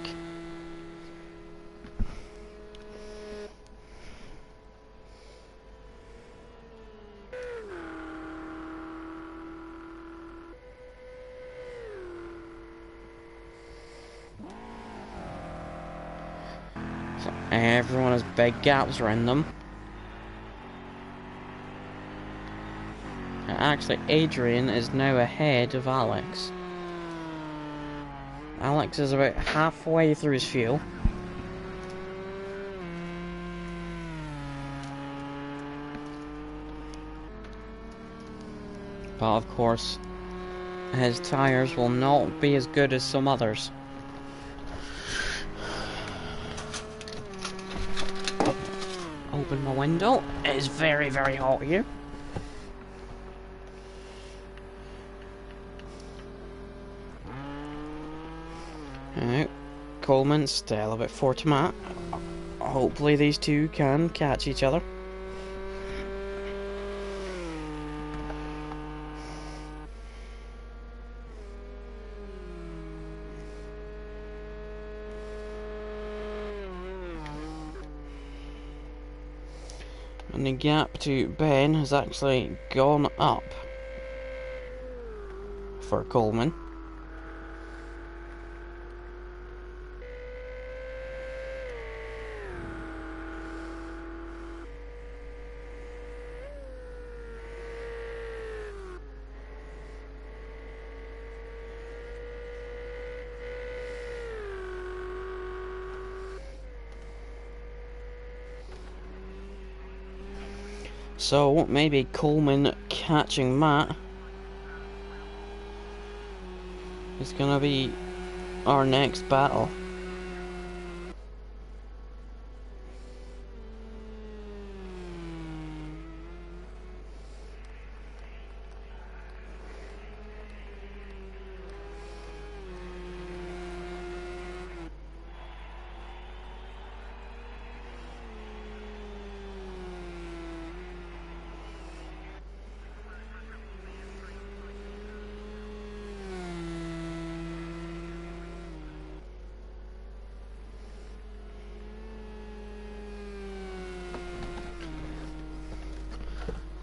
So everyone has big gaps around them. Actually, Adrian is now ahead of Alex. Alex is about halfway through his fuel. But of course, his tyres will not be as good as some others. Open my window. It is very, very hot here. Alright, Coleman still a bit for Matt. Hopefully these two can catch each other. And the gap to Ben has actually gone up for Coleman. So maybe Coleman catching Matt is gonna be our next battle.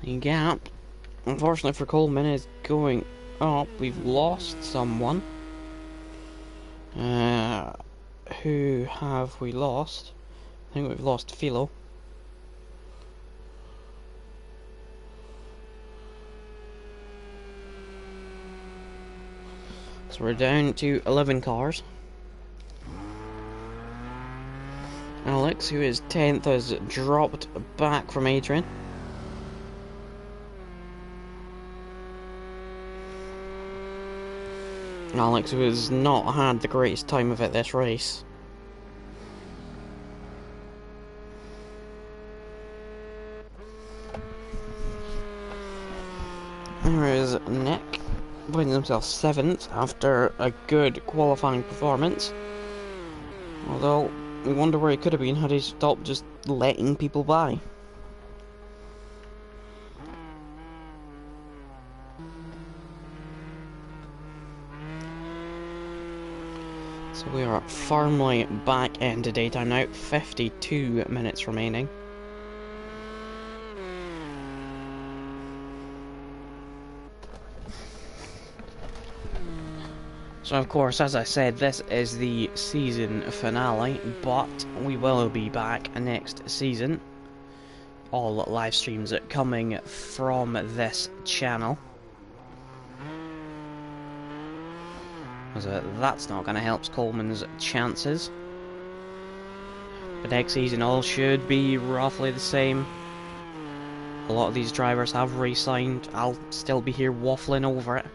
The gap, unfortunately for Coleman, is going up. We've lost someone. Who have we lost? I think we've lost Philo. So we're down to 11 cars. Alex, who is 10th, has dropped back from Adrian. Alex, who has not had the greatest time of it this race. There is Nick, finding himself 7th after a good qualifying performance. Although, we wonder where he could have been had he stopped just letting people by. So we are firmly back into daytime now, 52 minutes remaining. So of course, as I said, this is the season finale, but we will be back next season. All live streams coming from this channel. So that's not going to help Coleman's chances. But next season all should be roughly the same. A lot of these drivers have re-signed. I'll still be here waffling over it.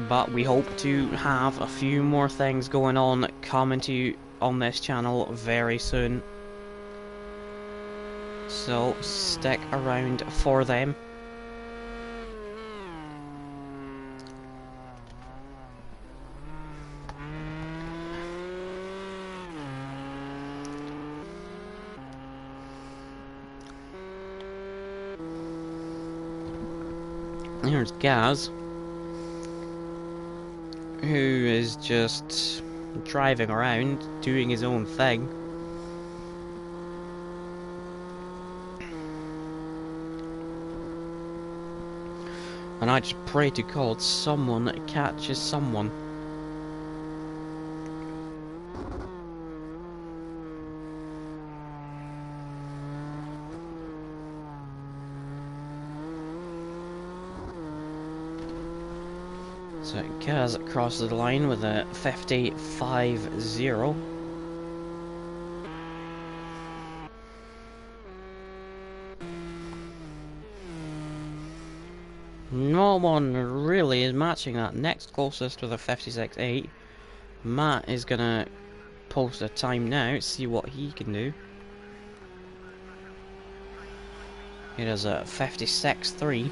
But we hope to have a few more things going on coming to you on this channel very soon. So stick around for them. There's Gaz, who is just driving around, doing his own thing. And I just pray to God someone catches someone. So Gaz crosses the line with a 50.50. No one really is matching that. Next closest with a 56.8. Matt is gonna post a time now, see what he can do. He does a 56.3.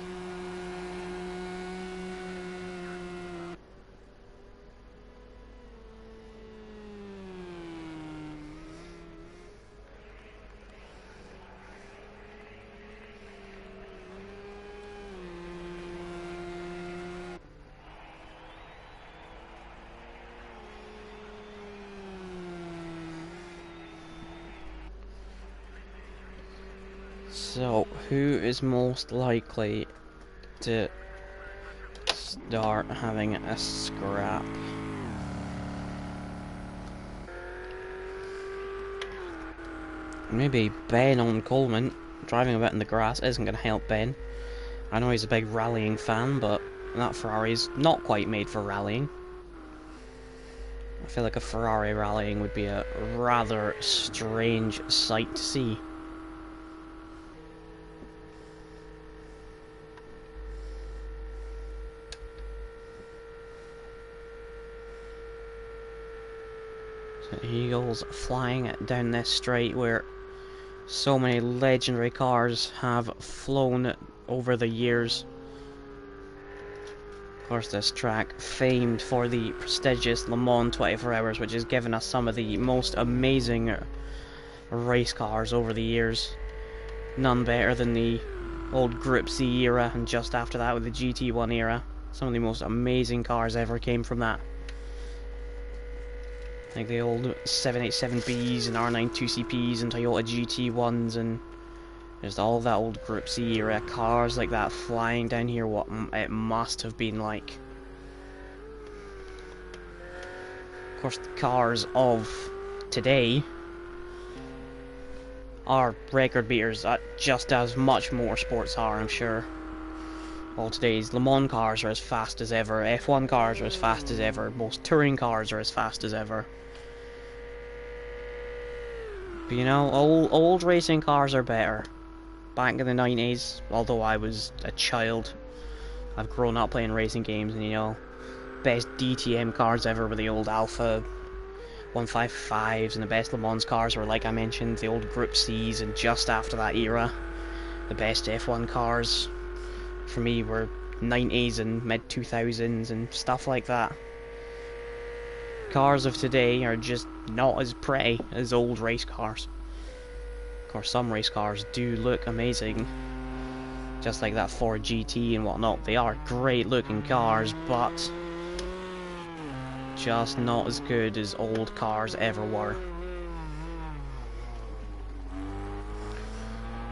So, who is most likely to start having a scrap? Maybe Ben on Coleman. Driving a bit in the grass isn't going to help Ben. I know he's a big rallying fan, but that Ferrari's not quite made for rallying. I feel like a Ferrari rallying would be a rather strange sight to see. So Eagles flying down this straight where so many legendary cars have flown over the years. Of course, this track famed for the prestigious Le Mans 24 Hours, which has given us some of the most amazing race cars over the years. None better than the old Group C era, and just after that with the GT1 era. Some of the most amazing cars ever came from that. Like the old 787Bs and R92CPs and Toyota GT1s and just all that old Group C era cars like that flying down here, what it must have been like. Of course, the cars of today are record beaters at just as much motorsports are, I'm sure. All today's Le Mans cars are as fast as ever, F1 cars are as fast as ever, most touring cars are as fast as ever. But you know, old racing cars are better. Back in the 90s, although I was a child, I've grown up playing racing games, and you know, best DTM cars ever were the old Alpha 155s, and the best Le Mans cars were, like I mentioned, the old Group Cs, and just after that era, the best F1 cars for me were 90s and mid-2000s and stuff like that. Cars of today are just not as pretty as old race cars. Of course, some race cars do look amazing, just like that Ford GT and whatnot. They are great looking cars, but just not as good as old cars ever were.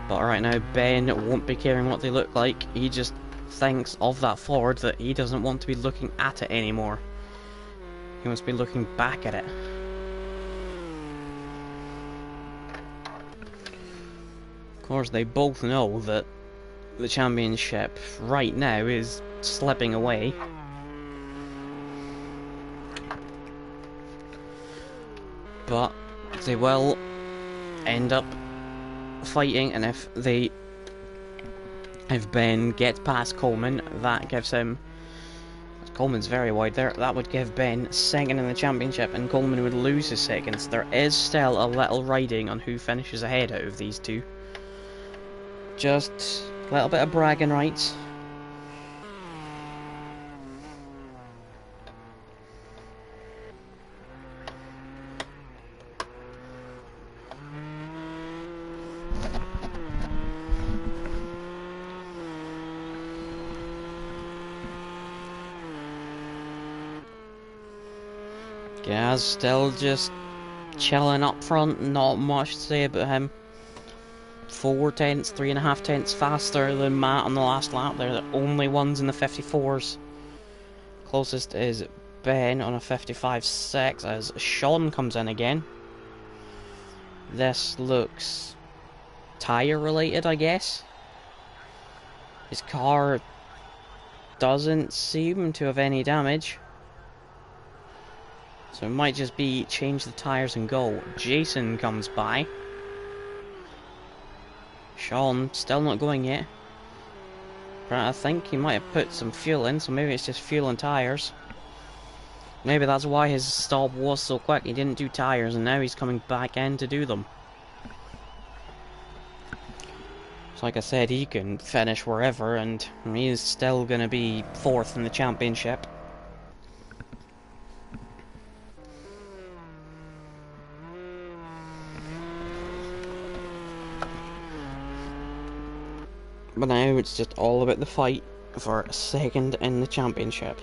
But right now, Ben won't be caring what they look like. He just thinks of that Ford that he doesn't want to be looking at it anymore. He wants to be looking back at it. Of course, they both know that the championship right now is slipping away. But they will end up fighting, and if Ben gets past Coleman, that gives him... Coleman's very wide there. That would give Ben second in the championship, and Coleman would lose his seconds. There is still a little riding on who finishes ahead out of these two. Just a little bit of bragging rights. Gaz still just chilling up front, not much to say about him. 4 tenths, 3.5 tenths faster than Matt on the last lap. They're the only ones in the 54s. Closest is Ben on a 55.6 as Sean comes in again. This looks tyre related, I guess. His car doesn't seem to have any damage. So it might just be change the tyres and go. Jason comes by. Sean still not going yet. But I think he might have put some fuel in, so maybe it's just fuel and tyres. Maybe that's why his stop was so quick. He didn't do tyres, and now he's coming back in to do them. So like I said, he can finish wherever, and he's still going to be 4th in the championship. But now it's just all about the fight for 2nd in the championship.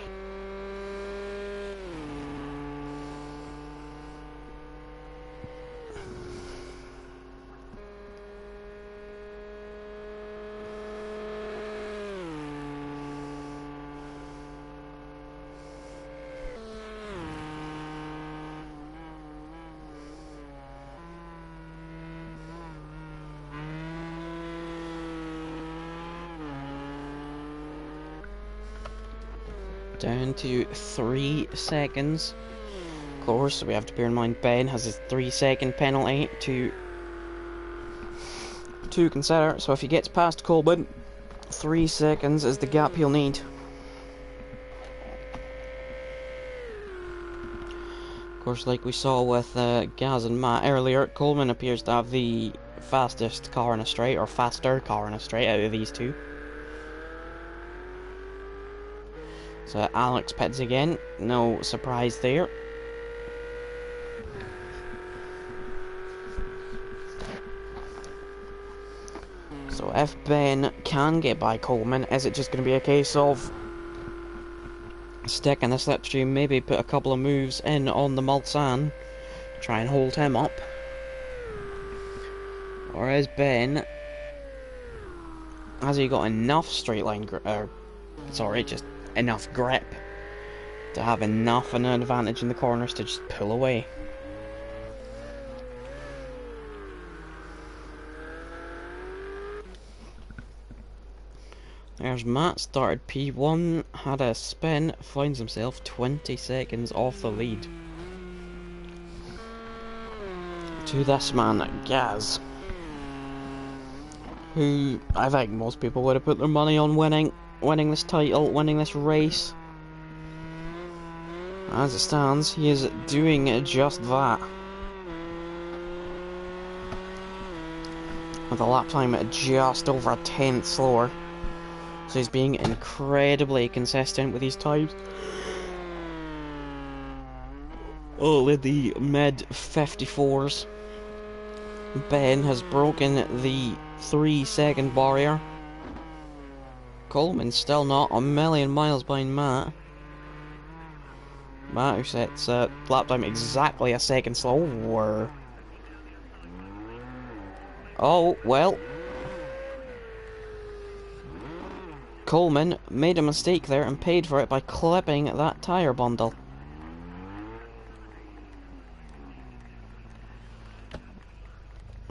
Down to 3 seconds. Of course, we have to bear in mind Ben has his 3-second penalty to consider. So if he gets past Coleman, 3 seconds is the gap he'll need. Of course, like we saw with Gaz and Matt earlier, Coleman appears to have the fastest car in a straight, or faster car in a straight out of these two. So Alex pits again, no surprise there. So if Ben can get by Coleman, is it just going to be a case of sticking the slipstream, maybe put a couple of moves in on the Mulsanne, try and hold him up? Or is Ben, has he got enough straight line, just enough grip to have enough of an advantage in the corners to just pull away? There's Matt, started P1, had a spin, finds himself 20 seconds off the lead. To this man, Gaz, who I think most people would have put their money on winning this title, winning this race. As it stands, he is doing just that. With a lap time at just over a 10th slower. So he's being incredibly consistent with his times. All in the mid 54s. Ben has broken the 3-second barrier. Coleman's still not a million miles behind Matt. Matt, who sets lap time exactly a second slower. Oh, well. Coleman made a mistake there and paid for it by clipping that tyre bundle.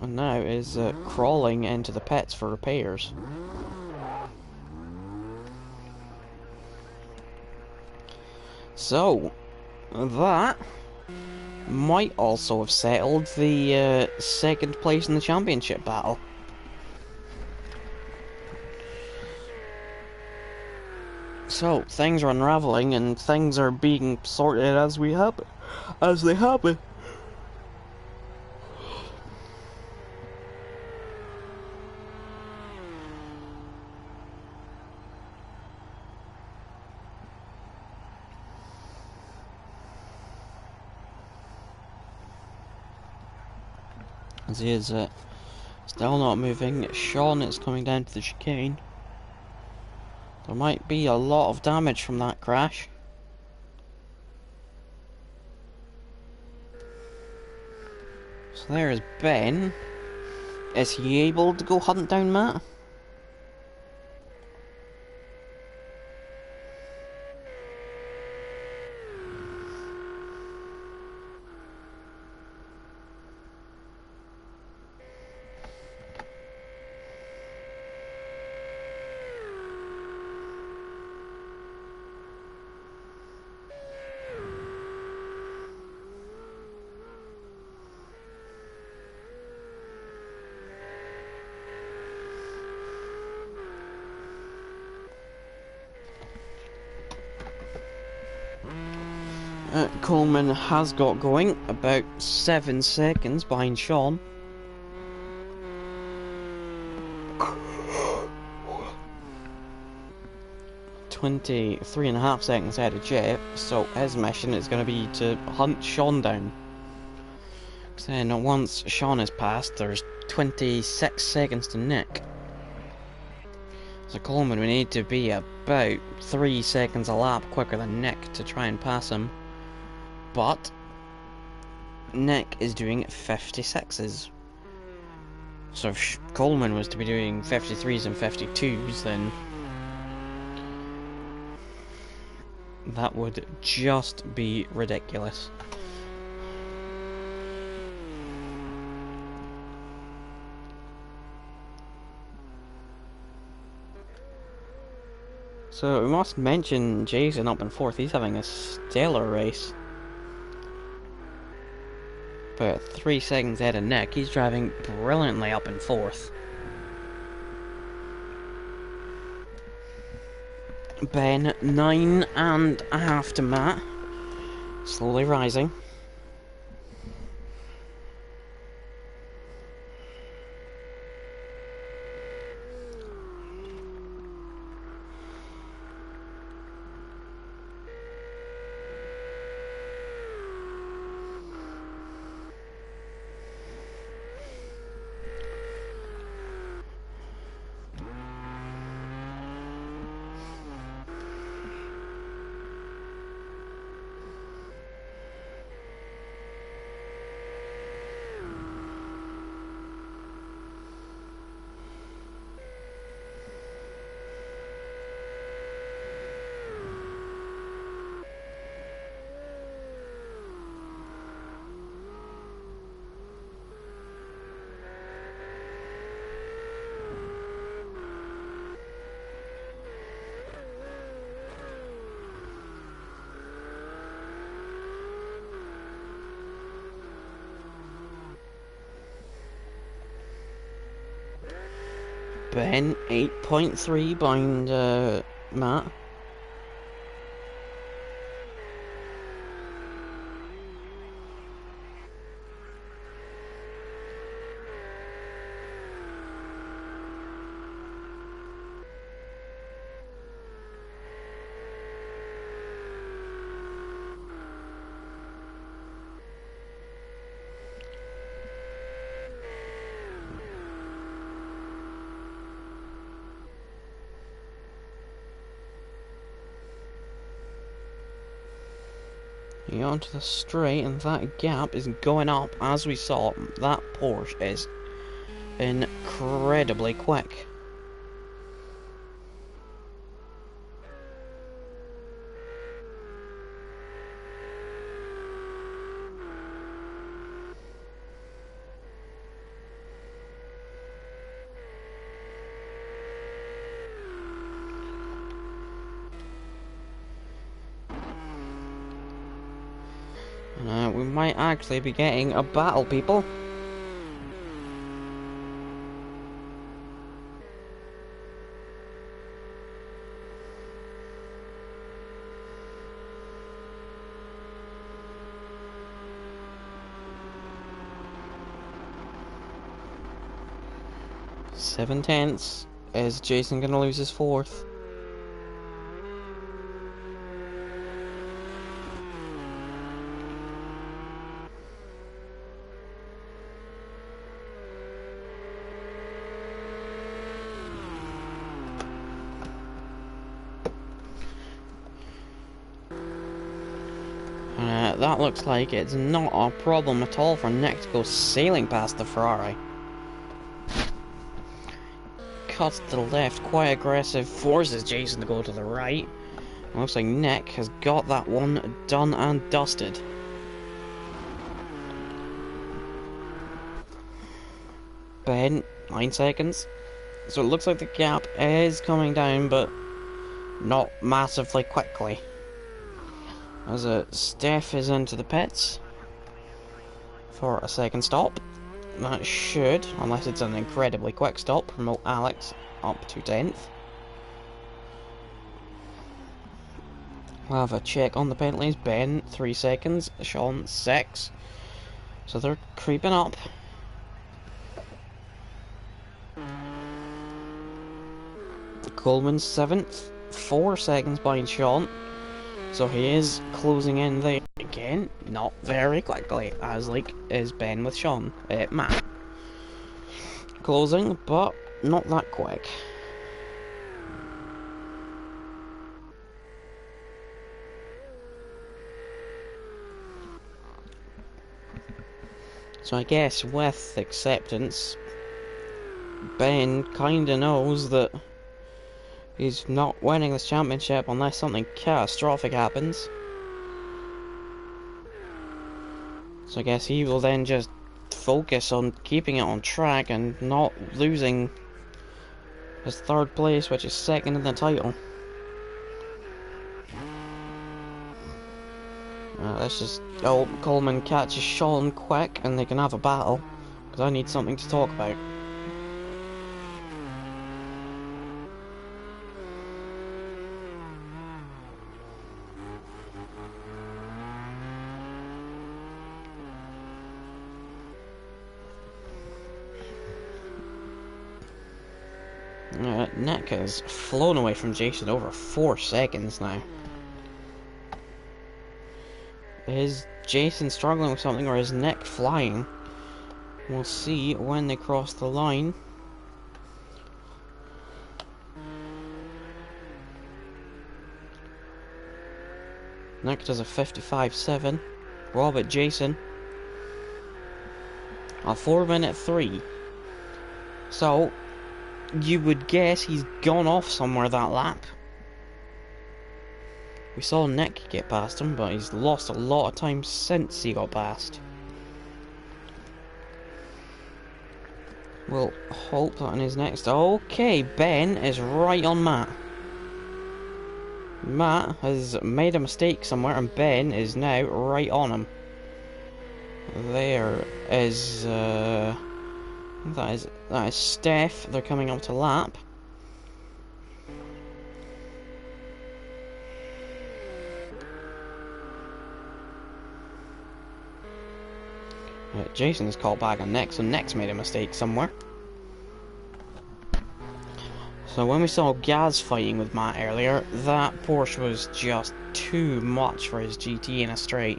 And now is crawling into the pits for repairs. So, that might also have settled the 2nd place in the championship battle. So, things are unravelling and things are being sorted as they happen. As he is still not moving, Sean is coming down to the chicane. There might be a lot of damage from that crash. So there is Ben. Is he able to go hunt down Matt? Coleman has got going, about 7 seconds behind Sean. "23.5 seconds ahead of Jeff, so his mission is going to be to hunt Sean down. Because then once Sean is passed, there's 26 seconds to Nick. So Coleman would need to be about 3 seconds a lap quicker than Nick to try and pass him. But Nick is doing 56s. So if Coleman was to be doing 53s and 52s, then that would just be ridiculous. So we must mention Jason up in 4th. He's having a stellar race. About 3 seconds ahead of Nick. He's driving brilliantly up in 4th. Ben, 9.5 to Matt. Slowly rising. Ben, 8.3 behind Matt. Onto the straight, and that gap is going up. As we saw, that Porsche is incredibly quick. We might actually be getting a battle, people. Seven tenths. Is Jason gonna lose his 4th? That looks like it's not a problem at all for Nick to go sailing past the Ferrari. Cuts to the left, quite aggressive, forces Jason to go to the right. It looks like Nick has got that one done and dusted. Ben, 9 seconds. So it looks like the gap is coming down, but not massively quickly. As Steph is into the pits for a second stop. That should, unless it's an incredibly quick stop, promote Alex up to 10th. We'll have a check on the penalties. Ben, 3 seconds. Sean, 6. So they're creeping up. Coleman's 7th. 4 seconds behind Sean. So he is closing in there again. Not very quickly, as like is Ben with Sean. Matt. Closing, but not that quick. So I guess with acceptance, Ben kinda knows that he's not winning this championship unless something catastrophic happens. So I guess he will then just focus on keeping it on track and not losing his 3rd place, which is 2nd in the title. Let's just... Oh, Coleman catches Sean quick and they can have a battle. Because I need something to talk about. Nick has flown away from Jason over 4 seconds now. Is Jason struggling with something, or is Nick flying? We'll see when they cross the line. Nick does a 55.7. Rob at Jason. A 4-minute 3. So, you would guess he's gone off somewhere that lap. We saw Nick get past him, but he's lost a lot of time since he got past. We'll hope that in his next... Okay, Ben is right on Matt. Matt has made a mistake somewhere, and Ben is now right on him. There is... That is Steph. They're coming up to lap. Jason's called back on Nick, so Nick's made a mistake somewhere. So when we saw Gaz fighting with Matt earlier, that Porsche was just too much for his GTE in a straight.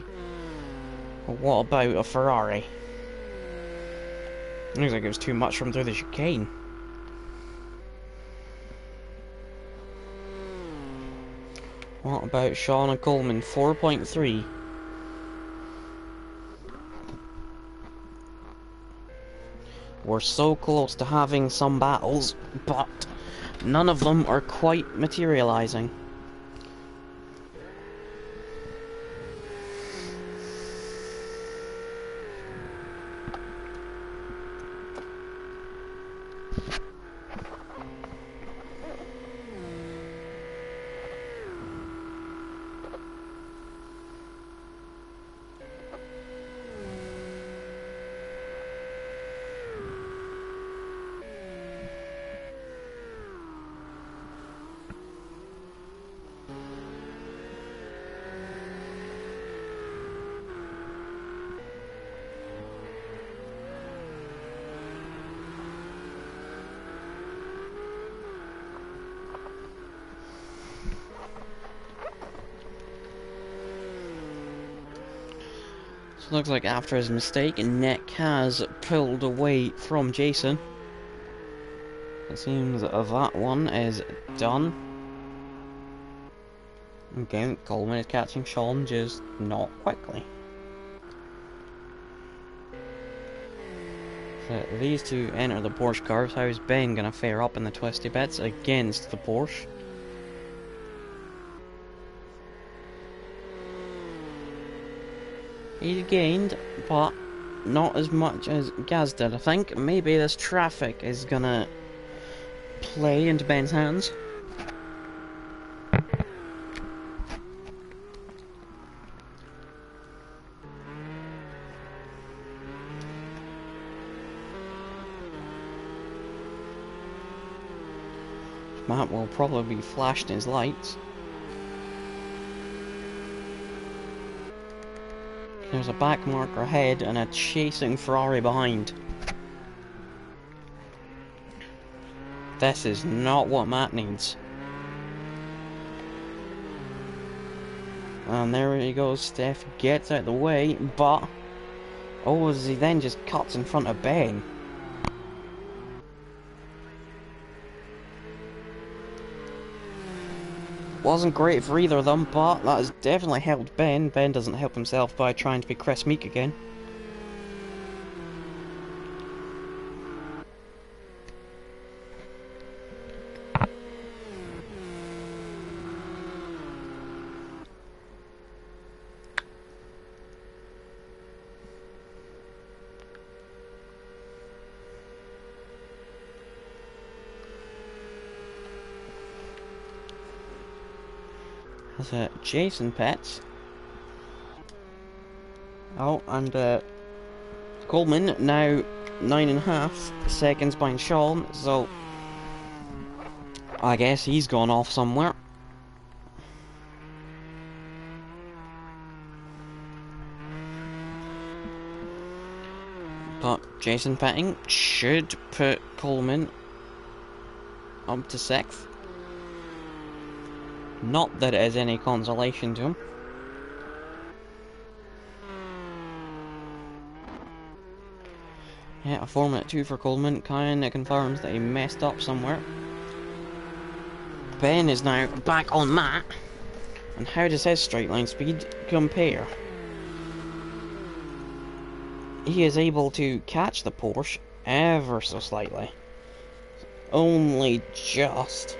But what about a Ferrari? Looks like it was too much for him through the chicane. What about Sean and Coleman? 4.3. We're so close to having some battles, but none of them are quite materializing. So it looks like after his mistake, Nick has pulled away from Jason. It seems that one is done. Again, Coleman is catching Sean, just not quickly. So these two enter the Porsche cars. How is Ben going to fare up in the twisty bits against the Porsche? He gained, but not as much as Gaz did. I think maybe this traffic is gonna play into Ben's hands. Matt will probably be flashing his lights. There's a back marker ahead and a chasing Ferrari behind. This is not what Matt needs. And there he goes, Steph gets out of the way, but... oh, as he then just cuts in front of Ben. Wasn't great for either of them, but that has definitely helped Ben. Ben doesn't help himself by trying to be Chris Meek again. That's Jason Pets. Oh, and Coleman now 9.5 seconds behind Sean, so I guess he's gone off somewhere. But Jason Petting should put Coleman up to 6th. Not that it is any consolation to him. Yeah, a 4-minute 2 for Coleman kinda confirms that he messed up somewhere. Ben is now back on Matt. And how does his straight line speed compare? He is able to catch the Porsche ever so slightly. Only just.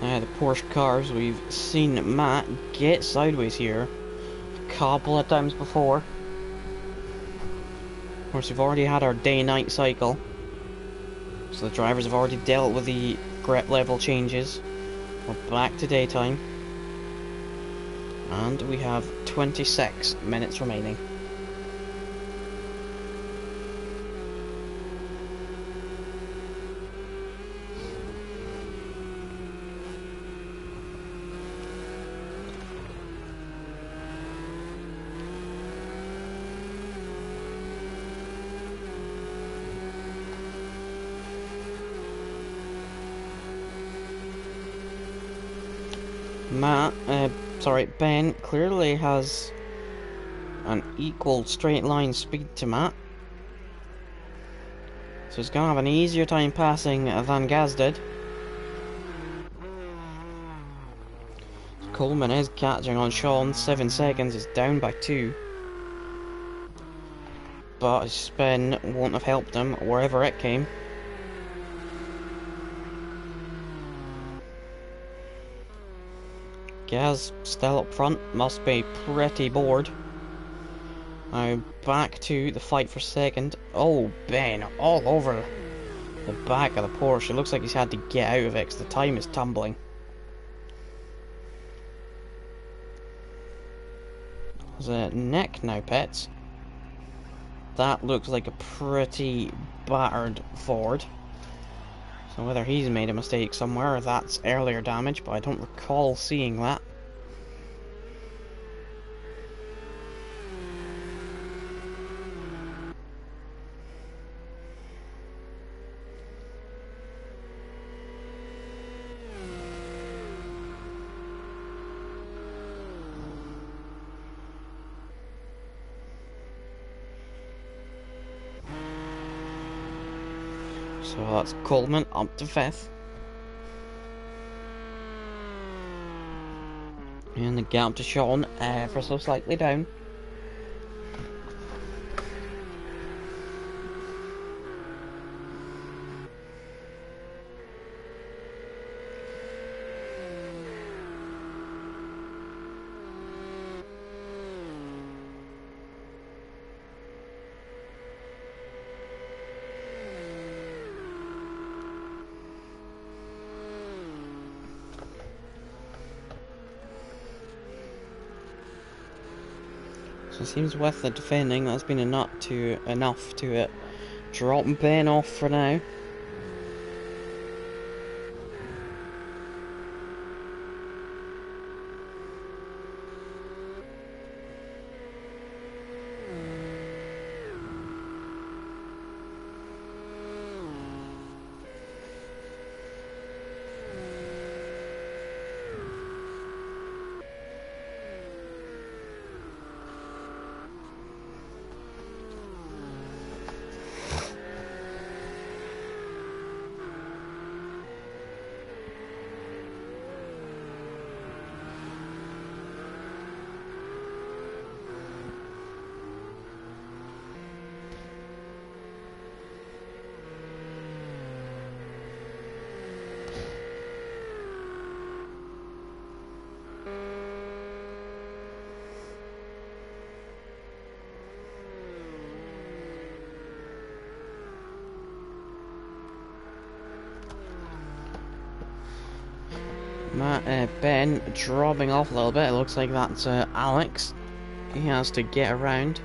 The Porsche cars, we've seen Matt get sideways here a couple of times before. Of course, we've already had our day-night cycle, so the drivers have already dealt with the grip level changes. We're back to daytime, and we have 26 minutes remaining. Ben clearly has an equal straight line speed to Matt, so he's gonna have an easier time passing than Gaz did. Coleman is catching on Sean, 7 seconds, is down by 2. But his spin won't have helped him wherever it came. Gaz still up front, must be pretty bored. Now back to the fight for second. Oh, Ben all over the back of the Porsche. It looks like he's had to get out of it because the time is tumbling. There's a neck now, Pets. That looks like a pretty battered Ford. So whether he's made a mistake somewhere or that's earlier damage, but I don't recall seeing that. So that's Coleman up to 5th. And the gap to Sean ever so slightly down. So it seems with the defending, that's been enough to drop Ben off for now. Ben dropping off a little bit. It looks like that's Alex. He has to get around.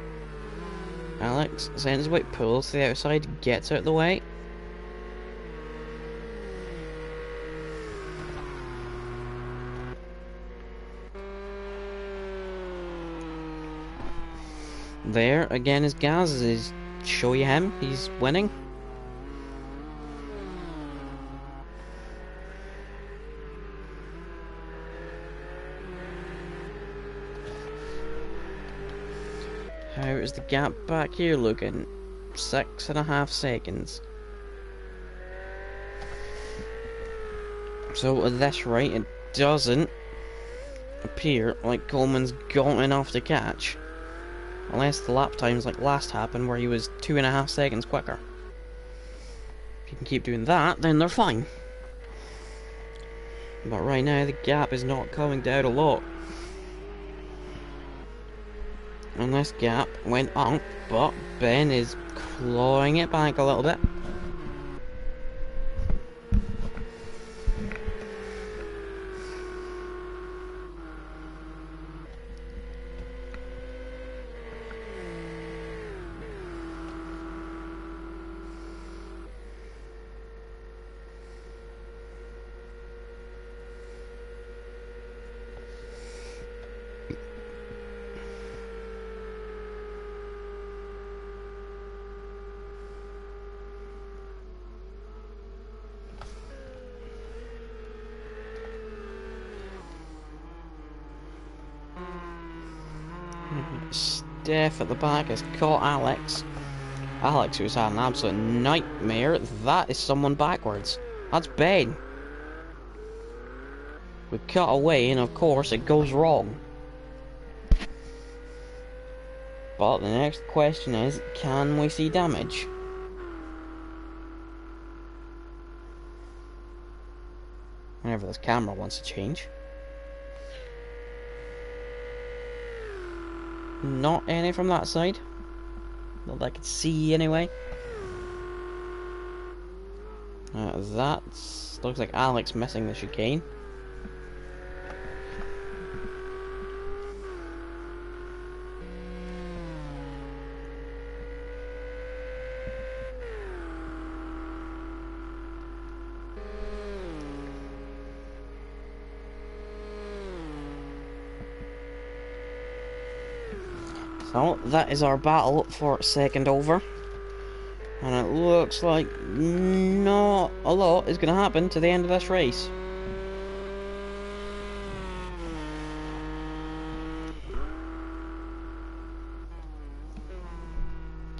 Alex sends away, pulls to the outside, gets out of the way. There again is Gaz. Is show you him. He's winning. How is the gap back here looking? 6.5 seconds. So at this rate, it doesn't appear like Coleman's got enough to catch. Unless the lap times like last happened, where he was 2.5 seconds quicker. If you can keep doing that, then they're fine. But right now, the gap is not coming down a lot. And this gap went up, but Ben is clawing it back a little bit. Steph at the back has caught Alex. Alex, who's had an absolute nightmare. That is someone backwards. That's Ben. We cut away, and of course it goes wrong. But the next question is, can we see damage? Whenever this camera wants to change. Not any from that side. Not that I can see anyway. That looks like Alex missing the chicane. So that is our battle for second over. And it looks like not a lot is going to happen to the end of this race.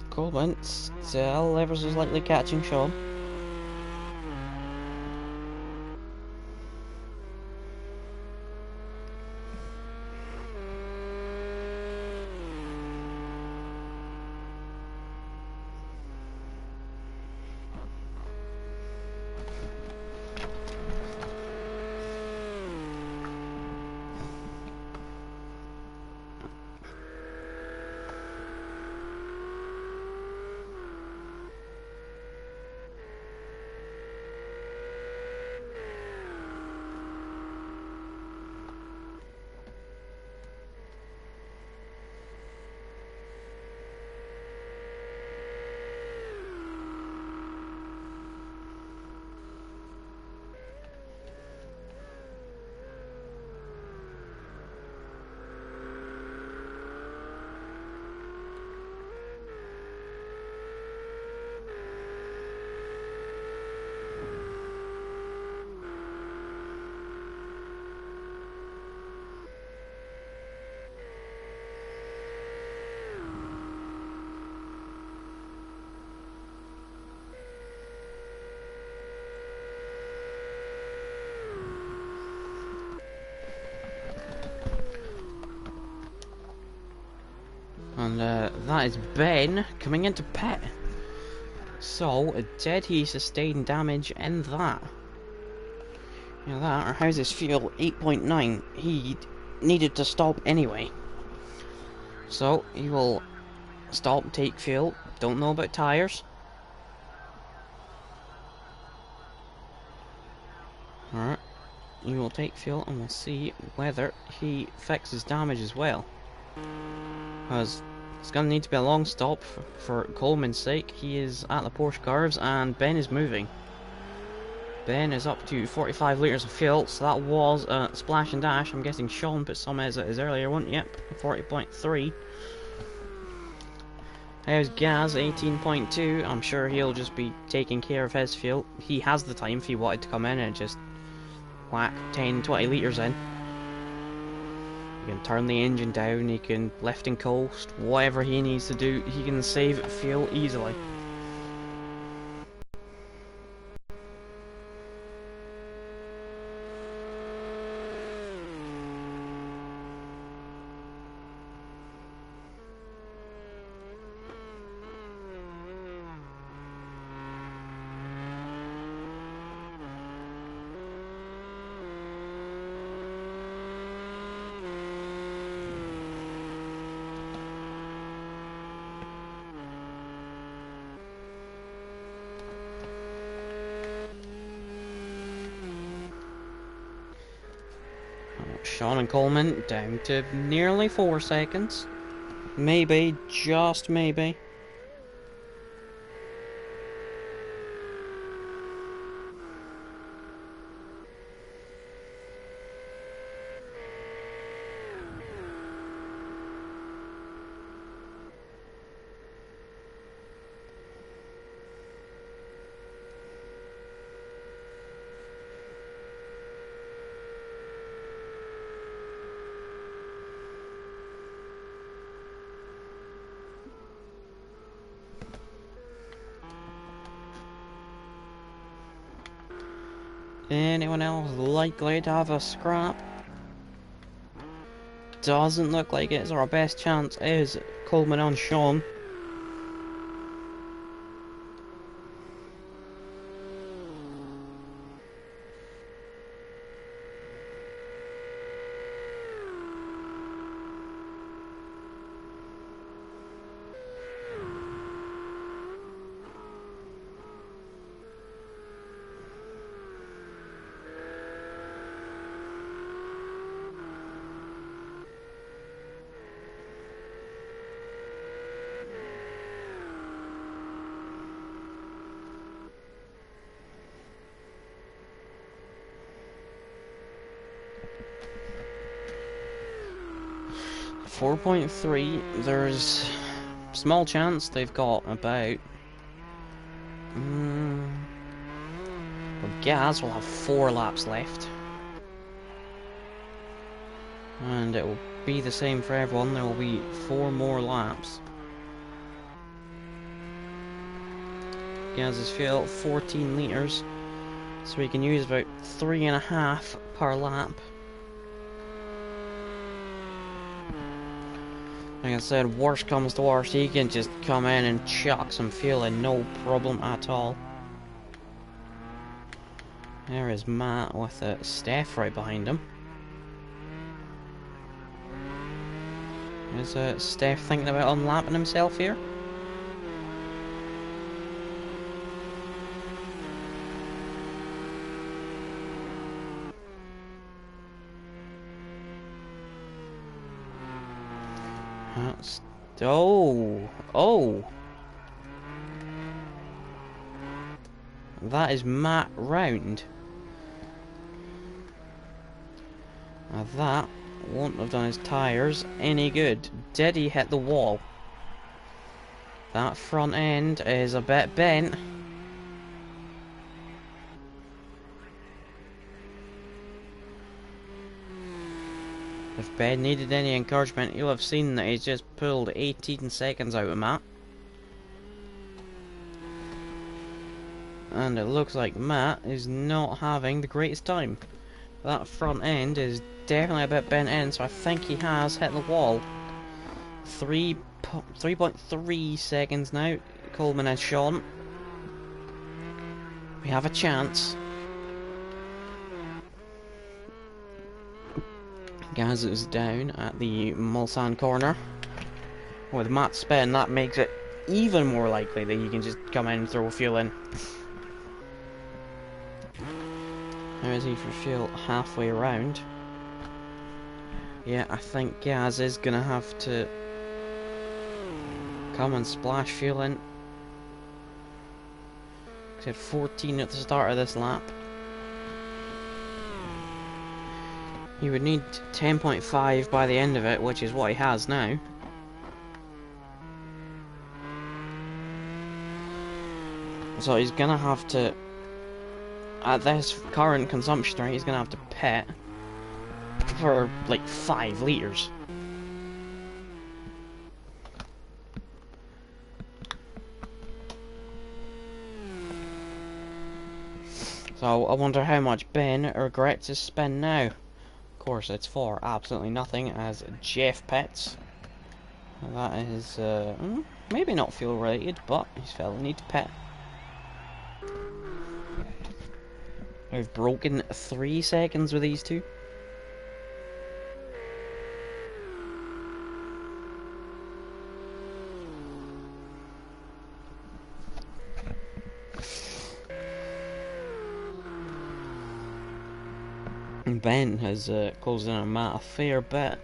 Coleman still ever so slightly catching Sean. And that is Ben coming into pit. So, did he sustain damage in that? Yeah, that, or how's his fuel? 8.9. He needed to stop anyway. So, he will stop, take fuel. Don't know about tyres. Alright. He will take fuel and we'll see whether he fixes damage as well. Because it's going to need to be a long stop for Coleman's sake. He is at the Porsche curves and Ben is moving. Ben is up to 45 litres of fuel, so that was a splash and dash. I'm guessing Sean put some as his earlier one. Yep, 40.3. There's Gaz, 18.2. I'm sure he'll just be taking care of his fuel. He has the time if he wanted to come in and just whack 10-20 litres in. He can turn the engine down, he can lift and coast, whatever he needs to do, he can save fuel easily. Sean and Coleman down to nearly 4 seconds. Maybe, just maybe. Anyone else likely to have a scrap? Doesn't look like it, so our best chance is Coleman on Sean. .3, there's small chance they've got about well, Gaz will have 4 laps left, and it will be the same for everyone. There will be 4 more laps. Gaz's fuel 14 litres, so he can use about 3.5 per lap. Like I said, worst comes to worst, he can just come in and chuck some fuel in, no problem at all. There is Matt with Steph right behind him. Is Steph thinking about unlapping himself here? Oh! That is Matt round. Now that won't have done his tyres any good. Did he hit the wall? That front end is a bit bent. If Ben needed any encouragement, you'll have seen that he's just pulled 18 seconds out of Matt. And it looks like Matt is not having the greatest time. That front end is definitely a bit bent in, so I think he has hit the wall. 3 3.3 seconds now. Coleman and Sean. We have a chance. Gaz is down at the Mulsanne corner. With Matt spin, that makes it even more likely that he can just come in and throw fuel in. How is he for fuel? Halfway around. Yeah, I think Gaz is gonna have to come and splash fuel in. He had 14 at the start of this lap. He would need 10.5 by the end of it, which is what he has now. So he's gonna have to, at this current consumption rate, he's gonna have to pit for like 5 litres. So I wonder how much Ben regrets his spin now. Of course, it's for absolutely nothing as Jeff pits. That is maybe not fuel related, but he's felt the need to pit. We've broken 3 seconds with these two. And Ben has closed in on Matt a fair bit.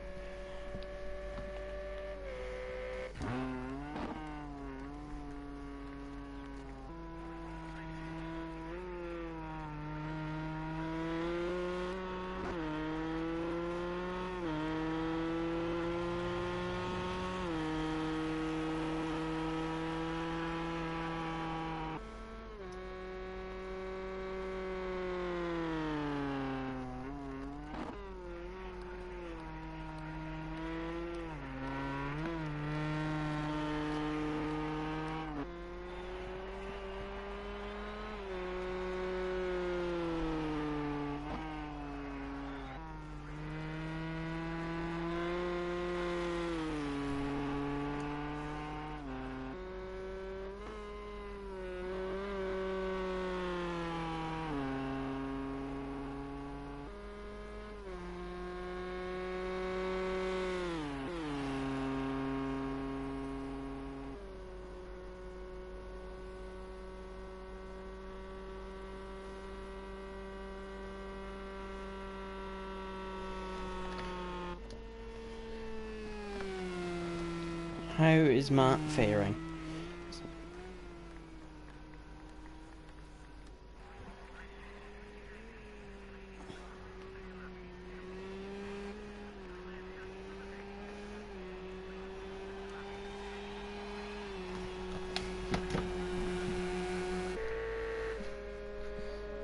How is Matt faring?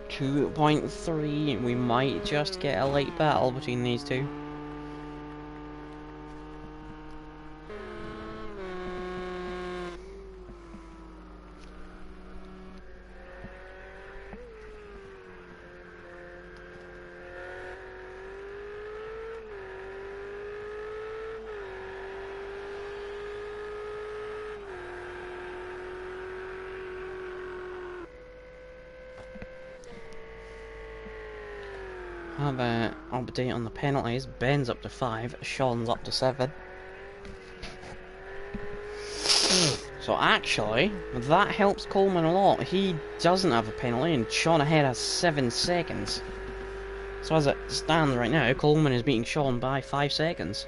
.3, we might just get a late battle between these two. Have an update on the penalties. Ben's up to 5, Sean's up to 7. So actually, that helps Coleman a lot. He doesn't have a penalty and Sean ahead has 7 seconds. So as it stands right now, Coleman is beating Sean by 5 seconds.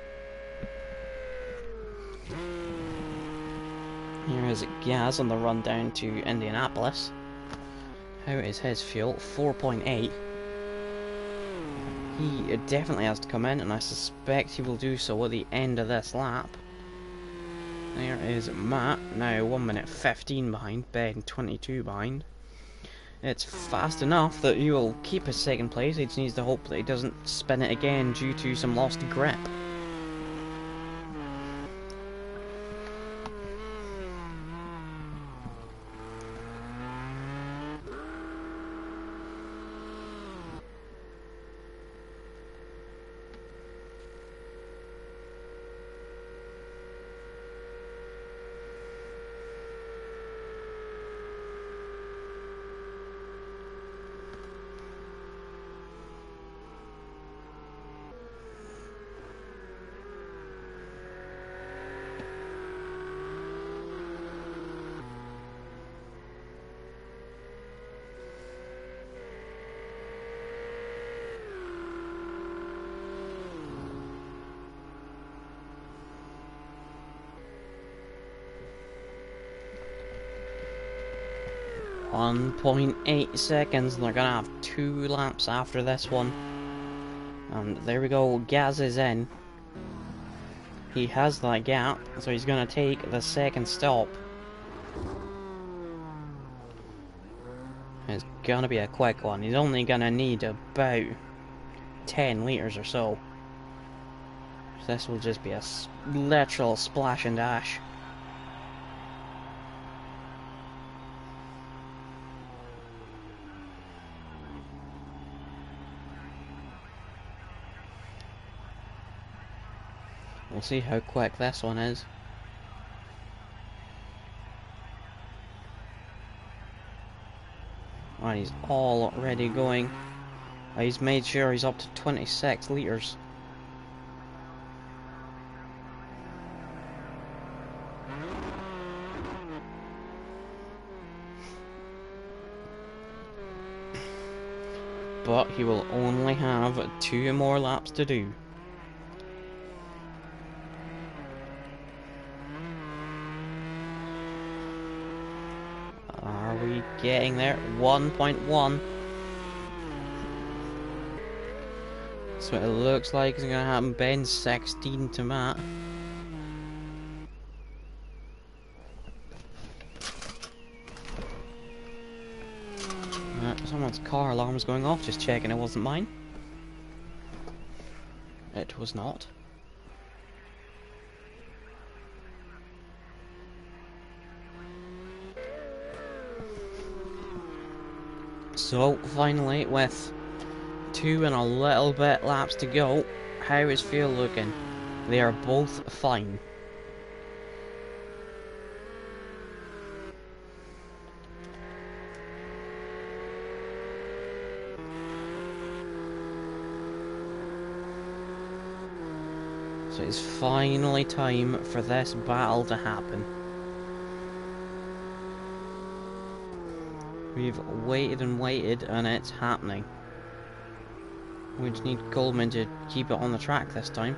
Here is Gaz on the run down to Indianapolis. How is his fuel? 4.8. He definitely has to come in, and I suspect he will do so at the end of this lap. There is Matt, now 1 minute 15 behind, Ben 22 behind. It's fast enough that he will keep his second place. He just needs to hope that he doesn't spin it again due to some lost grip. 1.8 seconds, and they're gonna have 2 laps after this one. And there we go, Gaz is in. He has that gap, so he's gonna take the second stop. It's gonna be a quick one. He's only gonna need about 10 litres or so. This will just be a literal splash and dash. We'll see how quick this one is. And he's already going. He's made sure he's up to 26 litres. But he will only have 2 more laps to do. Are we getting there? 1.1. So it looks like it's gonna happen. Ben 16 to Matt. Someone's car alarm is going off, just checking it wasn't mine. It was not. So, finally, with 2 and a little bit laps to go, how is fuel looking? They are both fine. So it's finally time for this battle to happen. We've waited and waited, and it's happening. We just need Coleman to keep it on the track this time.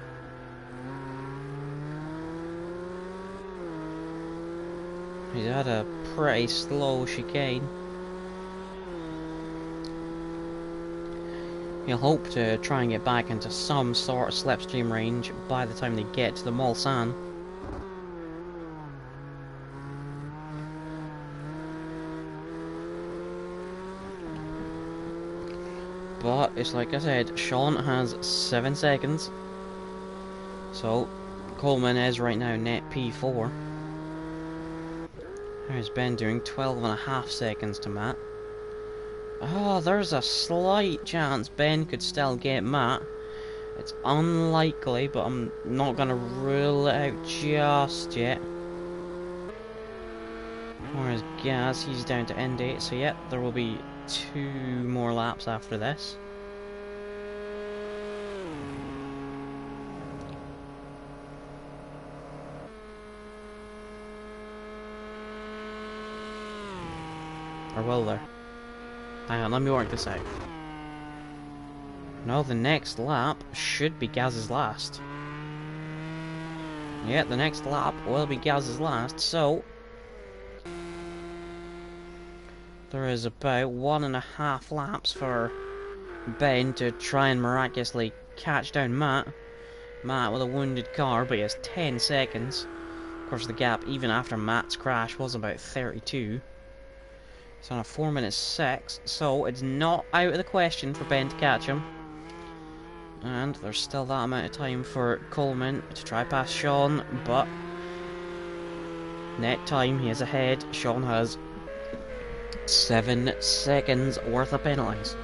He's had a pretty slow chicane. He'll hope to try and get back into some sort of slipstream range by the time they get to the Mulsanne. But it's like I said, Sean has 7 seconds. So Coleman is right now net P4. How's Ben doing? 12.5 seconds to Matt. Oh, there's a slight chance Ben could still get Matt. It's unlikely, but I'm not gonna rule it out just yet. Whereas Gaz, he's down to end 8, so yeah, there will be 2 more laps after this. Or will there? Hang on, let me work this out. No, the next lap should be Gaz's last. Yeah, the next lap will be Gaz's last, so there is about 1.5 laps for Ben to try and miraculously catch down Matt. Matt with a wounded car, but he has 10 seconds. Of course, the gap, even after Matt's crash, was about 32. It's on a 4:06, so it's not out of the question for Ben to catch him. And there's still that amount of time for Coleman to try past Sean, but net time, he is ahead. Sean has 7 seconds worth of penalties.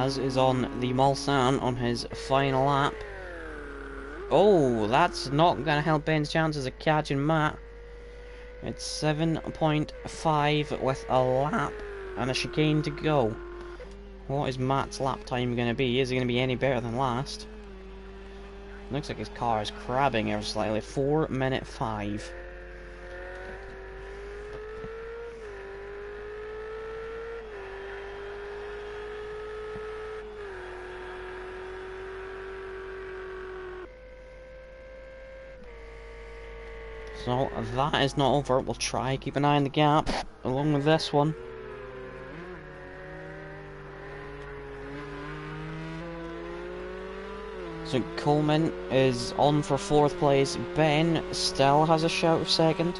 Gaz is on the Mulsanne on his final lap. Oh, that's not gonna help Ben's chances of catching Matt. It's 7.5 with a lap and a chicane to go. What is Matt's lap time gonna be? Is it gonna be any better than last? Looks like his car is crabbing ever slightly. 4:05. So that is not over. We'll try keep an eye on the gap along with this one. So Coleman is on for 4th place. Ben still has a shout of 2nd.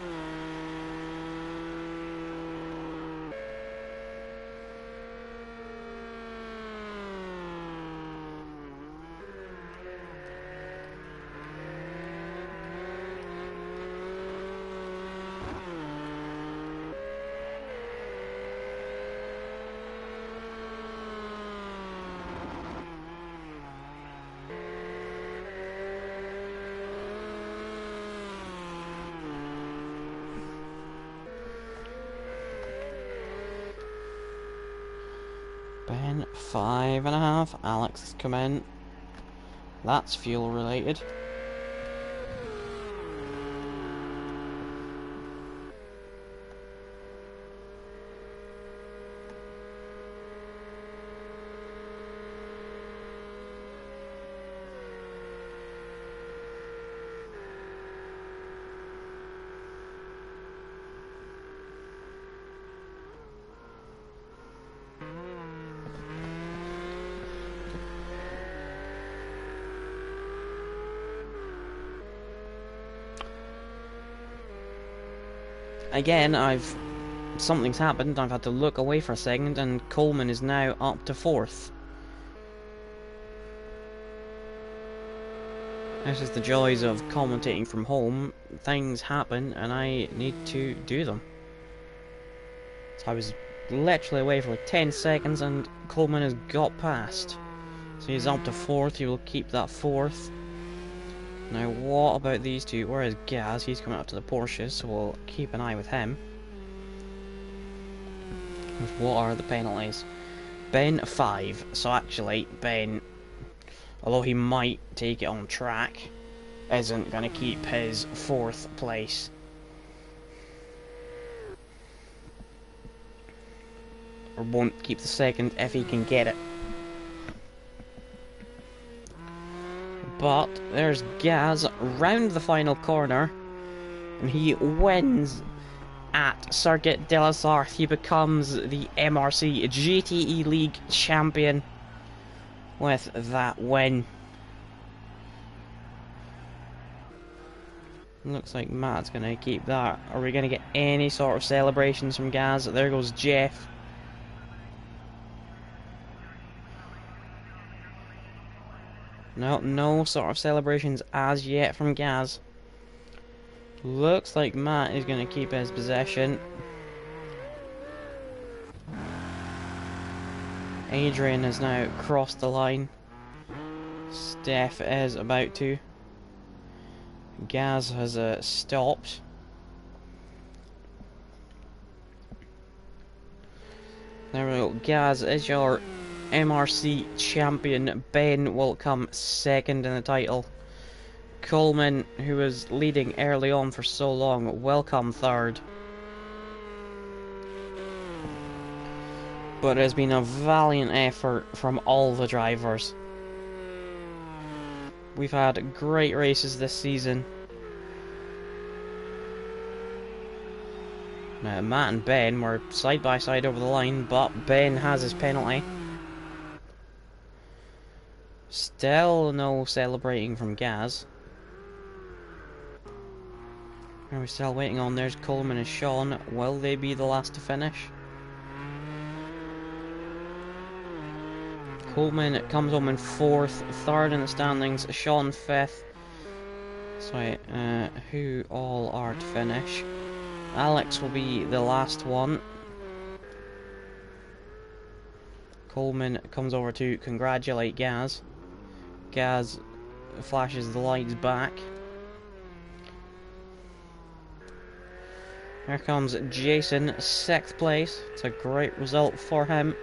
Ben, 5.5. Alex has come in. That's fuel related. Again, something's happened. I've had to look away for a second, and Coleman is now up to 4th. This is the joys of commentating from home. Things happen, and I need to do them. So I was literally away for like 10 seconds, and Coleman has got past. So he's up to 4th. He will keep that 4th. Now, what about these two? Where is Gaz? He's coming up to the Porsches, so we'll keep an eye with him. What are the penalties? Ben, 5. So actually, Ben, although he might take it on track, isn't going to keep his 4th place. Or won't keep the 2nd if he can get it. But there's Gaz round the final corner, and he wins at Circuit de la Sarthe. He becomes the MRC GTE League champion with that win. Looks like Matt's going to keep that. Are we going to get any sort of celebrations from Gaz? There goes Jeff. No sort of celebrations as yet from Gaz. Looks like Matt is going to keep his possession. Adrian has now crossed the line. Steph is about to. Gaz has stopped. There we go. Gaz is your MRC champion. Ben will come 2nd in the title. Coleman, who was leading early on for so long, will come 3rd. But it has been a valiant effort from all the drivers. We've had great races this season. Now, Matt and Ben were side by side over the line, but Ben has his penalty. Still no celebrating from Gaz. Are we still waiting on? There's Coleman and Sean. Will they be the last to finish? Coleman comes home in 4th, 3rd in the standings, Sean 5th. Sorry, who all are to finish? Alex will be the last one. Coleman comes over to congratulate Gaz. Gaz flashes the lights back. Here comes Jason, 6th place. It's a great result for him.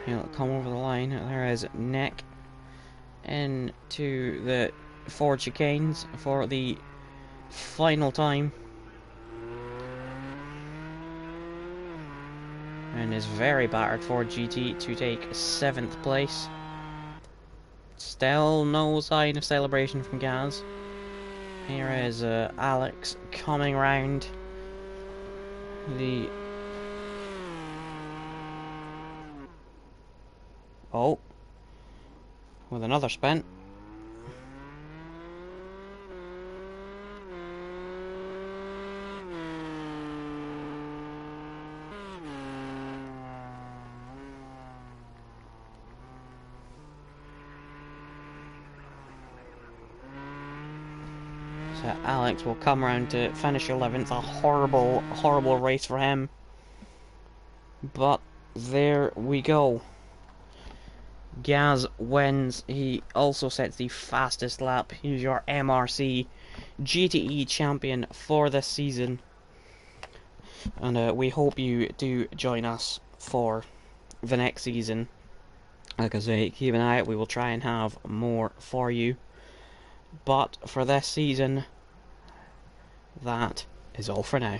He'll come over the line. There is Nick into the Ford chicanes for the final time. And is very battered for GTE to take 7th place. Still no sign of celebration from Gaz. Here is Alex coming round the... Oh, with another spin. So Alex will come around to finish 11th. A horrible, horrible race for him. But there we go. Gaz wins. He also sets the fastest lap. He's your MRC GTE champion for this season. And we hope you do join us for the next season. Like I say, keep an eye out. We will try and have more for you. But for this season, that is all for now.